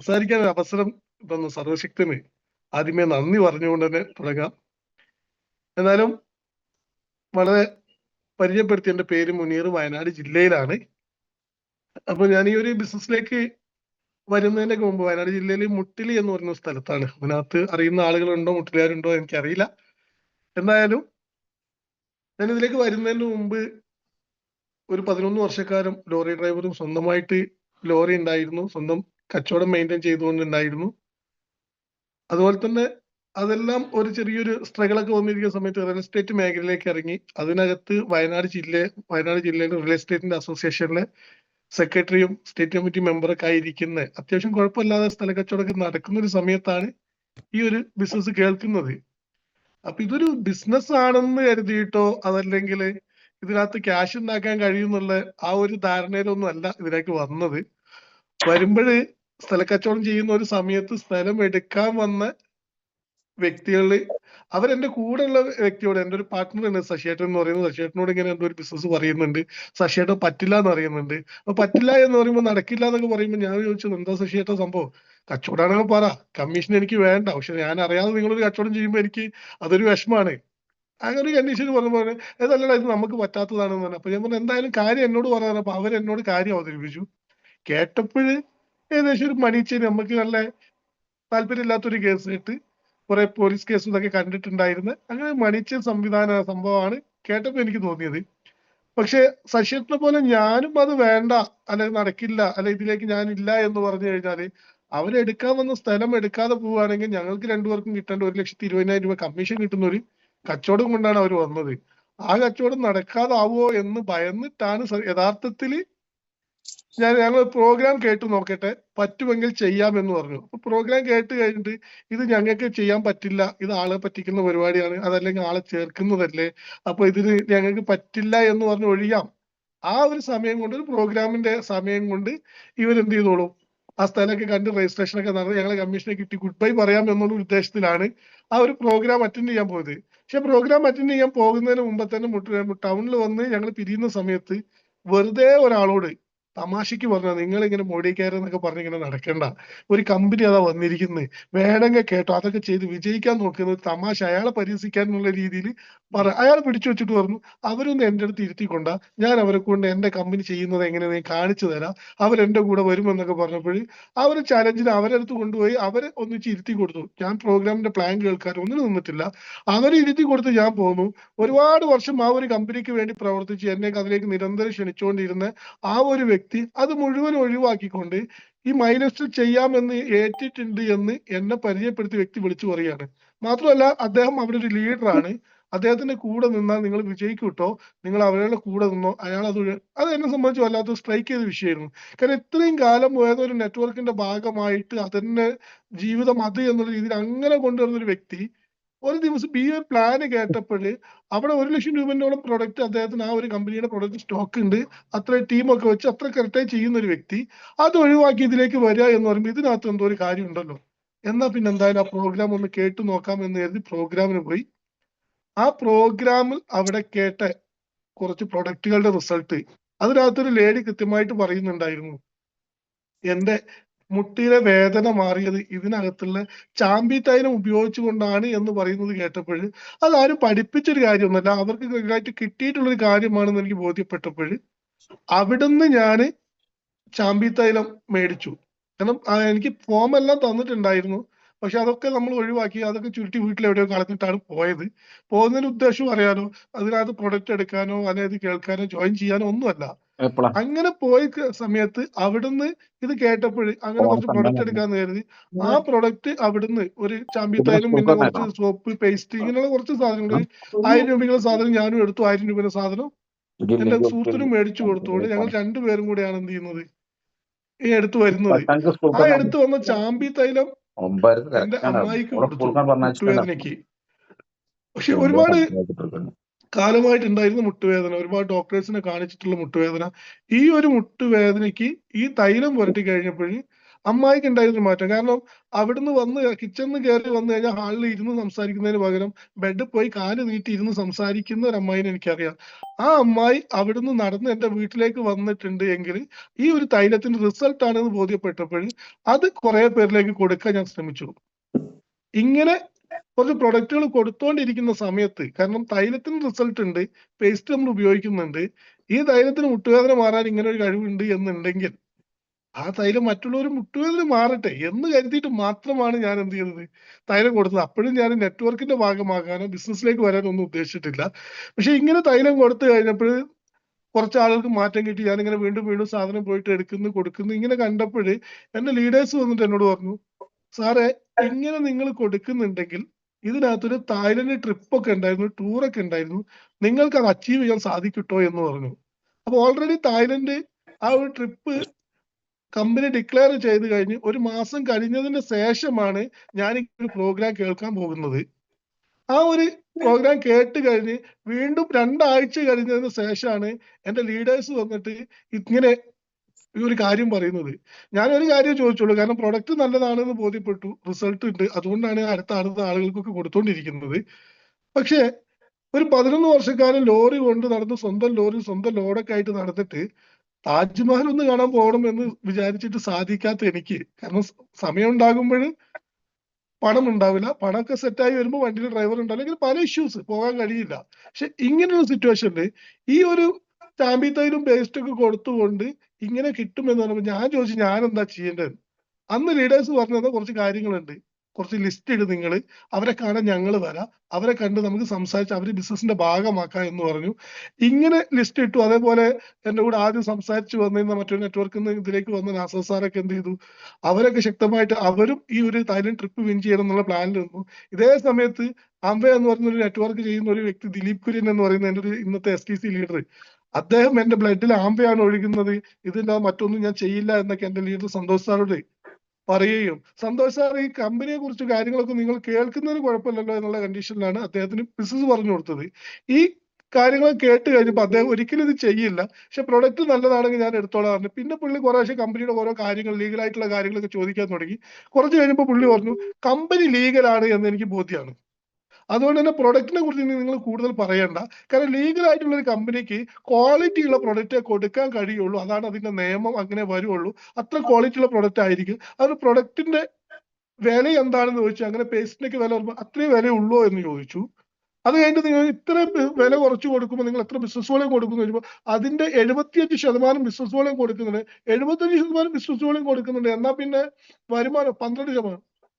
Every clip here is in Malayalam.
സംസാരിക്കാൻ ഒരു അവസരം തന്ന സർവശക്തന് ആദ്യമേ നന്ദി പറഞ്ഞുകൊണ്ട് തന്നെ തുടങ്ങാം. എന്നാലും വളരെ പരിചയപ്പെടുത്തിയ എന്റെ പേര് മുനീർ, വയനാട് ജില്ലയിലാണ്. അപ്പൊ ഞാൻ ഈ ഒരു ബിസിനസ്സിലേക്ക് വരുന്നതിന്റെ മുമ്പ് വയനാട് ജില്ലയിൽ മുട്ടിലി എന്ന് പറയുന്ന സ്ഥലത്താണ്. അതിനകത്ത് അറിയുന്ന ആളുകളുണ്ടോ, മുട്ടിലുകാരുണ്ടോ എനിക്കറിയില്ല. എന്തായാലും ഞാൻ ഇതിലേക്ക് വരുന്നതിന് മുമ്പ് ഒരു 11 വർഷക്കാലം ലോറി ഡ്രൈവറും, സ്വന്തമായിട്ട് ലോറി ഉണ്ടായിരുന്നു, സ്വന്തം കച്ചവടം മെയിൻറ്റെയിൻ ചെയ്തുകൊണ്ടുണ്ടായിരുന്നു. അതുപോലെ തന്നെ അതെല്ലാം ഒരു ചെറിയൊരു സ്ട്രഗിളൊക്കെ വന്നിരിക്കുന്ന സമയത്ത് റിയൽ എസ്റ്റേറ്റ് മേഖലയിലേക്ക് ഇറങ്ങി. അതിനകത്ത് വയനാട് ജില്ലയിലെ റിയൽ എസ്റ്റേറ്റിന്റെ അസോസിയേഷനിലെ സെക്രട്ടറിയും സ്റ്റേറ്റ് കമ്മിറ്റി മെമ്പറൊക്കെ ആയിരിക്കുന്ന, അത്യാവശ്യം കുഴപ്പമില്ലാതെ സ്ഥല കച്ചവടമൊക്കെ നടക്കുന്ന ഒരു സമയത്താണ് ഈ ഒരു ബിസിനസ് കേൾക്കുന്നത്. അപ്പൊ ഇതൊരു ബിസിനസ് ആണെന്ന് കരുതിയിട്ടോ അതല്ലെങ്കിൽ ഇതിനകത്ത് ക്യാഷ് ഉണ്ടാക്കാൻ കഴിയുന്നുള്ള ആ ഒരു ധാരണയിലൊന്നും അല്ല ഇതിലേക്ക് വന്നത്. വരുമ്പോഴ് സ്ഥലക്കച്ചവടം ചെയ്യുന്ന ഒരു സമയത്ത് സ്ഥലം എടുക്കാൻ വന്ന വ്യക്തികളിൽ അവരെന്റെ കൂടെ ഉള്ള വ്യക്തിയോട്, എന്റെ ഒരു പാർട്ട്ണർ ഉണ്ട് ശശിയേട്ടൻ എന്ന് പറയുന്നത്, ശശിയേട്ടനോട് ഇങ്ങനെ എന്തോ ഒരു ബിസിനസ് പറയുന്നുണ്ട്, ശശിയേട്ടൻ പറ്റില്ല എന്ന് അറിയുന്നുണ്ട്. അപ്പൊ പറ്റില്ല എന്ന് പറയുമ്പോൾ, നടക്കില്ല എന്നൊക്കെ പറയുമ്പോൾ ഞാൻ ചോദിച്ചത് എന്താ ശശിയേട്ടൻ സംഭവം, കച്ചവടമാണെങ്കിൽ പറ, കമ്മീഷൻ എനിക്ക് വേണ്ട, പക്ഷെ ഞാൻ അറിയാതെ നിങ്ങളൊരു കച്ചവടം ചെയ്യുമ്പോൾ എനിക്ക് അതൊരു വിഷമാണ്. അങ്ങനെ ഒരു കണ്ടീഷൻ പറഞ്ഞ ഏതല്ലടാ ഇത് നമുക്ക് പറ്റാത്തതാണെന്ന് പറഞ്ഞു. അപ്പൊ ഞാൻ പറഞ്ഞു എന്തായാലും കാര്യം എന്നോട് പറയാൻ. അപ്പൊ അവരെന്നോട് കാര്യം അവതരിപ്പിച്ചു. കേട്ടപ്പോഴ് ഏകദേശം ഒരു മണിച്ചേരി, നമുക്ക് നല്ല താല്പര്യമില്ലാത്തൊരു കേസ് കേട്ട് കുറെ പോലീസ് കേസ് ഇതൊക്കെ കണ്ടിട്ടുണ്ടായിരുന്നു. അങ്ങനെ മണിച്ച സംഭവമാണ് കേട്ടപ്പോ എനിക്ക് തോന്നിയത്. പക്ഷെ ശശിയേട്ടനെ പോലെ ഞാനും അത് വേണ്ട, അല്ലെ നടക്കില്ല, അല്ലെ ഇതിലേക്ക് ഞാൻ ഇല്ല എന്ന് പറഞ്ഞു കഴിഞ്ഞാല് അവരെടുക്കാൻ വന്ന സ്ഥലം എടുക്കാതെ പോവുകയാണെങ്കിൽ ഞങ്ങൾക്ക് രണ്ടുപേർക്കും കിട്ടേണ്ട 1,20,000 രൂപ കമ്മീഷൻ കിട്ടുന്ന ഒരു കച്ചവടം കൊണ്ടാണ് അവർ വന്നത്. ആ കച്ചവടം നടക്കാതാവോ എന്ന് ഭയന്നിട്ടാണ് യഥാർത്ഥത്തില് ഞങ്ങൾ പ്രോഗ്രാം കേട്ടു നോക്കട്ടെ, പറ്റുമെങ്കിൽ ചെയ്യാമെന്ന് പറഞ്ഞു. അപ്പൊ പ്രോഗ്രാം കേട്ട് കഴിഞ്ഞിട്ട് ഇത് ഞങ്ങൾക്ക് ചെയ്യാൻ പറ്റില്ല, ഇത് ആളെ പറ്റിക്കുന്ന പരിപാടിയാണ്, അതല്ലെങ്കിൽ ആളെ ചേർക്കുന്നതല്ലേ, അപ്പൊ ഇതിന് ഞങ്ങൾക്ക് പറ്റില്ല എന്ന് പറഞ്ഞ് ഒഴിയാം. ആ ഒരു സമയം കൊണ്ട്, ഒരു പ്രോഗ്രാമിന്റെ സമയം കൊണ്ട് ഇവരെന്ത് ചെയ്തോളും, ആ സ്ഥലമൊക്കെ കണ്ട് രജിസ്ട്രേഷൻ ഒക്കെ നടന്ന് ഞങ്ങളെ കമ്മീഷനെ കിട്ടി ഗുഡ് ബൈ പറയാം എന്നുള്ള ഉദ്ദേശത്തിലാണ് ആ ഒരു പ്രോഗ്രാം അറ്റൻഡ് ചെയ്യാൻ പോയത്. പക്ഷെ പ്രോഗ്രാം അറ്റൻഡ് ചെയ്യാൻ പോകുന്നതിന് മുമ്പ് തന്നെ ടൗണിൽ വന്ന് ഞങ്ങൾ പിരിയുന്ന സമയത്ത് വെറുതെ ഒരാളോട് തമാശക്ക് പറഞ്ഞ, നിങ്ങൾ ഇങ്ങനെ മോഡിക്കാരെന്നൊക്കെ പറഞ്ഞ് ഇങ്ങനെ നടക്കണ്ട, ഒരു കമ്പനി അതാ വന്നിരിക്കുന്നത്, വേണമെങ്കിൽ കേട്ടോ, അതൊക്കെ ചെയ്ത് വിജയിക്കാൻ നോക്കുന്നത് തമാശ, അയാളെ പരിഹസിക്കാനുള്ള രീതിയിൽ അയാൾ പിടിച്ചു വെച്ചിട്ട് പറഞ്ഞു, അവരൊന്ന് എന്റെ അടുത്ത് ഇരുത്തിക്കൊണ്ട, ഞാൻ അവരെ കൊണ്ട് എന്റെ കമ്പനി ചെയ്യുന്നത് എങ്ങനെ നീ കാണിച്ചു തരാം, അവരെന്റെ കൂടെ വരുമെന്നൊക്കെ പറഞ്ഞപ്പോൾ ആ ഒരു ചലഞ്ചിന് അവരടുത്ത് കൊണ്ടുപോയി അവരെ ഒന്നിച്ച് ഇരുത്തി കൊടുത്തു. ഞാൻ പ്രോഗ്രാമിന്റെ പ്ലാൻ കേൾക്കാൻ ഒന്നിനും നിന്നിട്ടില്ല, അവരെ ഇരുത്തി കൊടുത്ത് ഞാൻ പോന്നു. ഒരുപാട് വർഷം ആ ഒരു കമ്പനിക്ക് വേണ്ടി പ്രവർത്തിച്ച് എന്നെ അതിലേക്ക് നിരന്തരം ക്ഷണിച്ചുകൊണ്ടിരുന്ന ആ ഒരു വ്യക്തി അത് മുഴുവൻ ഒഴിവാക്കിക്കൊണ്ട് ഈ മൈനസ് ചെയ്യാമെന്ന് ഏറ്റിട്ടുണ്ട് എന്ന് എന്നെ പരിചയപ്പെടുത്തിയ വ്യക്തി വിളിച്ചു പറയാണ്. മാത്രമല്ല അദ്ദേഹം അവിടെ ഒരു ലീഡറാണ്, അദ്ദേഹത്തിന്റെ കൂടെ നിന്നാൽ നിങ്ങൾ വിജയിക്കൂട്ടോ, നിങ്ങൾ അവരുടെ കൂടെ നിന്നോ, അയാൾ അത് എന്നെ സംബന്ധിച്ച് വല്ലാത്ത സ്ട്രൈക്ക് ചെയ്ത വിഷയമായിരുന്നു. കാരണം ഇത്രയും കാലം ഏതൊരു നെറ്റ്വർക്കിന്റെ ഭാഗമായിട്ട് അതന്നെ ജീവിതം അത് എന്നുള്ള രീതിയിൽ അങ്ങനെ കൊണ്ടുവരുന്ന ഒരു വ്യക്തി ഒരു ദിവസം ഈ ഒരു പ്ലാന് കേട്ടപ്പോൾ അവിടെ 1,00,000 രൂപയോളം പ്രൊഡക്റ്റ് അദ്ദേഹത്തിന് ആ ഒരു കമ്പനിയുടെ പ്രൊഡക്റ്റ് സ്റ്റോക്ക് ഉണ്ട്, അത്ര ടീമൊക്കെ വെച്ച് അത്ര കറക്റ്റായി ചെയ്യുന്ന ഒരു വ്യക്തി അത് ഒഴിവാക്കി ഇതിലേക്ക് വരിക എന്ന് പറയുമ്പോൾ ഇതിനകത്ത് എന്തോ ഒരു കാര്യം ഉണ്ടല്ലോ. എന്നാ പിന്നെ എന്തായാലും ആ പ്രോഗ്രാം ഒന്ന് കേട്ടു നോക്കാം എന്ന് കരുതി പ്രോഗ്രാമിന് പോയി. ആ പ്രോഗ്രാമിൽ അവിടെ കേട്ട കുറച്ച് പ്രൊഡക്റ്റുകളുടെ റിസൾട്ട്, അതിനകത്തൊരു ലേഡി കൃത്യമായിട്ട് പറയുന്നുണ്ടായിരുന്നു, എന്റെ മുട്ടിലെ വേദന മാറിയത് ഇതിനകത്തുള്ള ചാമ്പി തൈലം ഉപയോഗിച്ചുകൊണ്ടാണ് എന്ന് പറയുന്നത് കേട്ടപ്പോൾ, അതാരും പഠിപ്പിച്ചൊരു കാര്യമൊന്നുമല്ല, അവർക്ക് കൃത്യമായിട്ട് കിട്ടിയിട്ടുള്ള ഒരു കാര്യമാണെന്ന് എനിക്ക് ബോധ്യപ്പെട്ടപ്പോൾ അവിടുന്ന് ഞാൻ ചാമ്പി തൈലം മേടിച്ചു. കാരണം എനിക്ക് ഫോം എല്ലാം തന്നിട്ടുണ്ടായിരുന്നു, പക്ഷെ അതൊക്കെ നമ്മൾ ഒഴിവാക്കി, അതൊക്കെ ചുരുട്ടി വീട്ടിൽ എവിടെയോ കളഞ്ഞിട്ടാണ് പോയത്. പോകുന്നതിന് ഉദ്ദേശം അറിയാനോ, അതിനകത്ത് പ്രൊഡക്റ്റ് എടുക്കാനോ അല്ലെങ്കിൽ കേൾക്കാനോ ജോയിൻ ചെയ്യാനോ ഒന്നുമല്ല. എപ്പളാ അങ്ങനെ പോയ സമയത്ത് അവിടുന്ന് ഇത് കേട്ടപ്പോൾ അങ്ങനെ കുറച്ച് പ്രൊഡക്റ്റ് എടുക്കാന്ന് കരുതി ആ പ്രൊഡക്റ്റ് അവിടുന്ന് ഒരു ചാമ്പി തൈലും പിന്നെ കുറച്ച് സോപ്പ് പേസ്റ്റ് ഇങ്ങനെയുള്ള കുറച്ച് സാധനങ്ങൾ, 1,000 രൂപയുടെ സാധനം ഞാനും എടുത്തു, 1,000 രൂപയുടെ സാധനം എന്റെ സുഹൃത്തിനും മേടിച്ചു കൊടുത്തുകൊണ്ട് ഞങ്ങൾ രണ്ടുപേരും കൂടെയാണ് എന്ത് ചെയ്യുന്നത്, ഈ എടുത്തു വരുന്നത്. ആ എടുത്തു വന്ന ചാമ്പി തൈലം എന്റെ അമ്മായിക്ക് കൊടുത്തു മുട്ടുവേദനയ്ക്ക്. പക്ഷെ ഒരുപാട് കാലമായിട്ടുണ്ടായിരുന്ന മുട്ടുവേദന, ഒരുപാട് ഡോക്ടേഴ്സിനെ കാണിച്ചിട്ടുള്ള മുട്ടുവേദന, ഈ ഒരു മുട്ടുവേദനയ്ക്ക് ഈ തൈലം പുരട്ടി കഴിഞ്ഞപ്പോൾ അമ്മായിക്ക് ഉണ്ടായിരുന്ന മാറ്റം. കാരണം അവിടുന്ന് വന്ന് കിച്ചണിൽ കയറി വന്നു കഴിഞ്ഞാൽ ഹാളിൽ ഇരുന്ന് സംസാരിക്കുന്നതിന് പകരം ബെഡിൽ പോയി കാല് നീട്ടി ഇരുന്ന് സംസാരിക്കുന്ന ഒരു അമ്മായിനെ എനിക്കറിയാം. ആ അമ്മായി അവിടുന്ന് നടന്ന് എന്റെ വീട്ടിലേക്ക് വന്നിട്ടുണ്ട് എങ്കിൽ ഈ ഒരു തൈലത്തിന്റെ റിസൾട്ട് ആണെന്ന് ബോധ്യപ്പെട്ടപ്പോൾ അത് കുറെ പേരിലേക്ക് കൊടുക്കാൻ ഞാൻ ശ്രമിച്ചു. ഇങ്ങനെ കുറച്ച് പ്രൊഡക്റ്റുകൾ കൊടുത്തോണ്ടിരിക്കുന്ന സമയത്ത്, കാരണം തൈലത്തിന് റിസൾട്ട് ഉണ്ട്, പേസ്റ്റ് നമ്മൾ ഉപയോഗിക്കുന്നുണ്ട്, ഈ തൈലത്തിന് മുട്ടുവേദന മാറാൻ ഇങ്ങനെ ഒരു കഴിവുണ്ട് എന്നുണ്ടെങ്കിൽ ആ തൈലം മറ്റുള്ളവർ മുട്ടുവേദന മാറട്ടെ എന്ന് കരുതിയിട്ട് മാത്രമാണ് ഞാൻ എന്ത് ചെയ്യുന്നത്, തൈലം കൊടുത്തത്. അപ്പോഴും ഞാൻ നെറ്റ്വർക്കിന്റെ ഭാഗമാകാനോ ബിസിനസ്സിലേക്ക് വരാനോ ഒന്നും ഉദ്ദേശിച്ചിട്ടില്ല. പക്ഷെ ഇങ്ങനെ തൈലം കൊടുത്തു കഴിഞ്ഞപ്പോൾ കുറച്ച് ആളുകൾക്ക് മാറ്റം കിട്ടി. ഞാനിങ്ങനെ വീണ്ടും വീണ്ടും സാധനം പോയിട്ട് എടുക്കുന്നു കൊടുക്കുന്നു ഇങ്ങനെ കണ്ടപ്പോൾ എന്റെ ലീഡേഴ്സ് വന്നിട്ട് എന്നോട് പറഞ്ഞു, സാറേ ഇങ്ങനെ നിങ്ങൾ കൊടുക്കുന്നുണ്ടെങ്കിൽ ഇതിനകത്തൊരു തായ്ലൻഡ് ട്രിപ്പ് ഒക്കെ ഉണ്ടായിരുന്നു, ടൂറൊക്കെ ഉണ്ടായിരുന്നു, നിങ്ങൾക്ക് അത് അച്ചീവ് ചെയ്യാൻ സാധിക്കട്ടോ എന്ന് പറഞ്ഞു. അപ്പൊ ഓൾറെഡി തായ്ലൻഡ് ആ ഒരു ട്രിപ്പ് കമ്പനി ഡിക്ലെയർ ചെയ്ത് കഴിഞ്ഞ് ഒരു മാസം കഴിഞ്ഞതിന് ശേഷമാണ് ഞാൻ ഒരു പ്രോഗ്രാം കേൾക്കാൻ പോകുന്നത്. ആ ഒരു പ്രോഗ്രാം കേട്ട് കഴിഞ്ഞ് വീണ്ടും 2 ആഴ്ച കഴിഞ്ഞതിന് ശേഷമാണ് എന്റെ ലീഡേഴ്സ് വന്നിട്ട് ഇങ്ങനെ ഈ ഒരു കാര്യം പറയുന്നത്. ഞാൻ ഒരു കാര്യം ചോദിച്ചുള്ളൂ, കാരണം പ്രൊഡക്റ്റ് നല്ലതാണെന്ന് ബോധ്യപ്പെട്ടു, റിസൾട്ട് ഉണ്ട്, അതുകൊണ്ടാണ് അടുത്ത ആളുകൾക്കൊക്കെ കൊടുത്തോണ്ടിരിക്കുന്നത്. പക്ഷെ ഒരു 11 വർഷക്കാലം ലോറി കൊണ്ട് നടന്ന് സ്വന്തം ലോറി സ്വന്തം ലോഡൊക്കെ ആയിട്ട് നടന്നിട്ട് താജ്മഹൽ ഒന്ന് കാണാൻ പോകണം എന്ന് വിചാരിച്ചിട്ട് സാധിക്കാത്ത എനിക്ക്, കാരണം സമയം ഉണ്ടാകുമ്പോൾ പണം ഉണ്ടാവില്ല, പണമൊക്കെ സെറ്റായി വരുമ്പോൾ വണ്ടിയിൽ ഡ്രൈവർ ഉണ്ടാവില്ല, ഇങ്ങനെ പല ഇഷ്യൂസ്, പോകാൻ കഴിയില്ല. പക്ഷെ ഇങ്ങനെയുള്ള സിറ്റുവേഷനിൽ ഈ ഒരു ചാമ്പി തൈലും പേസ്റ്റ് ഒക്കെ കൊടുത്തുകൊണ്ട് ഇങ്ങനെ കിട്ടുമെന്ന് പറയുമ്പോൾ ഞാൻ ചോദിച്ചു ഞാൻ എന്താ ചെയ്യേണ്ടത്. അന്ന് ലീഡേഴ്സ് പറഞ്ഞത് കുറച്ച് കാര്യങ്ങളുണ്ട്, കുറച്ച് ലിസ്റ്റ് ഇട് നിങ്ങൾ, അവരെ കാണാൻ ഞങ്ങൾ വരാം, അവരെ കണ്ട് നമുക്ക് സംസാരിച്ച് അവര് ബിസിനസിന്റെ ഭാഗമാക്കാം എന്ന് പറഞ്ഞു. ഇങ്ങനെ ലിസ്റ്റ് ഇട്ടു. അതേപോലെ എന്റെ കൂടെ ആദ്യം സംസാരിച്ച് വന്നിരുന്ന മറ്റൊരു നെറ്റ്വർക്കിൽ നിന്ന് ഇതിലേക്ക് വന്ന നാസർ സാറൊക്കെ എന്ത് ചെയ്തു, അവരൊക്കെ ശക്തമായിട്ട് അവരും ഈ ഒരു തായ്ലൻഡ് ട്രിപ്പ് വിൻ ചെയ്യണം എന്നുള്ള പ്ലാനിൽ നിന്നു. ഇതേ സമയത്ത് ആംബെ എന്ന് പറയുന്ന ഒരു നെറ്റ്വർക്ക് ചെയ്യുന്ന ഒരു വ്യക്തി, ദിലീപ് കുര്യൻ എന്ന് പറയുന്ന എന്റെ ഒരു ഇന്നത്തെ STC ലീഡർ, അദ്ദേഹം എന്റെ ബ്ലഡിൽ ആംബെയാണ് ഒഴുകുന്നത്, ഇതില്ലാതെ മറ്റൊന്നും ഞാൻ ചെയ്യില്ല എന്നൊക്കെ എന്റെ ലീഡർ സന്തോഷ് സാറോട് പറയുകയും, സന്തോഷ് സാർ ഈ കമ്പനിയെ കുറിച്ച് കാര്യങ്ങളൊക്കെ നിങ്ങൾ കേൾക്കുന്നതിന് കുഴപ്പമില്ലല്ലോ എന്നുള്ള കണ്ടീഷനിലാണ് അദ്ദേഹത്തിന് ബിസിനസ് പറഞ്ഞു കൊടുത്തത്. ഈ കാര്യങ്ങൾ കേട്ട് കഴിഞ്ഞപ്പോൾ അദ്ദേഹം ഒരിക്കലും ഇത് ചെയ്യില്ല, പക്ഷെ പ്രൊഡക്റ്റ് നല്ലതാണെങ്കിൽ ഞാൻ എടുത്തോളാം പറഞ്ഞു. പിന്നെ പുള്ളി കുറേശ്ശെ കമ്പനിയുടെ ഓരോ കാര്യങ്ങൾ, ലീഗലായിട്ടുള്ള കാര്യങ്ങളൊക്കെ ചോദിക്കാൻ തുടങ്ങി. കുറച്ച് കഴിഞ്ഞപ്പോൾ പുള്ളി പറഞ്ഞു കമ്പനി ലീഗലാണ് എന്ന് എനിക്ക് ബോധ്യമാണ്, അതുകൊണ്ട് തന്നെ പ്രൊഡക്റ്റിനെ കുറിച്ച് നിങ്ങൾ കൂടുതൽ പറയണ്ട, കാരണം ലീഗൽ ആയിട്ടുള്ള ഒരു കമ്പനിക്ക് ക്വാളിറ്റി ഉള്ള പ്രൊഡക്റ്റ് കൊടുക്കാൻ കഴിയുള്ളൂ, അതാണ് അതിന്റെ നിയമം, അങ്ങനെ വരുള്ളൂ. അത്ര ക്വാളിറ്റി ഉള്ള പ്രൊഡക്റ്റ് ആയിരിക്കും. അത് പ്രൊഡക്റ്റിന്റെ വില എന്താണെന്ന് ചോദിച്ചു. അങ്ങനെ പേസ്റ്റിനൊക്കെ വില പറയുമ്പോൾ അത്രയും വില ഉള്ളൂ എന്ന് ചോദിച്ചു. അത് കഴിഞ്ഞിട്ട് നിങ്ങൾ ഇത്ര വില കുറച്ച് കൊടുക്കുമ്പോൾ നിങ്ങൾ എത്ര ബിസിനസ് വോളിയം കൊടുക്കുന്നു ചോദിച്ചപ്പോൾ അതിന്റെ 75% ബിസിനസ് വോളിയം കൊടുക്കുന്നുണ്ട്, 75% ബിസിനസ് വോളിയം കൊടുക്കുന്നുണ്ട്, എന്നാൽ പിന്നെ വരുമാനം 12%.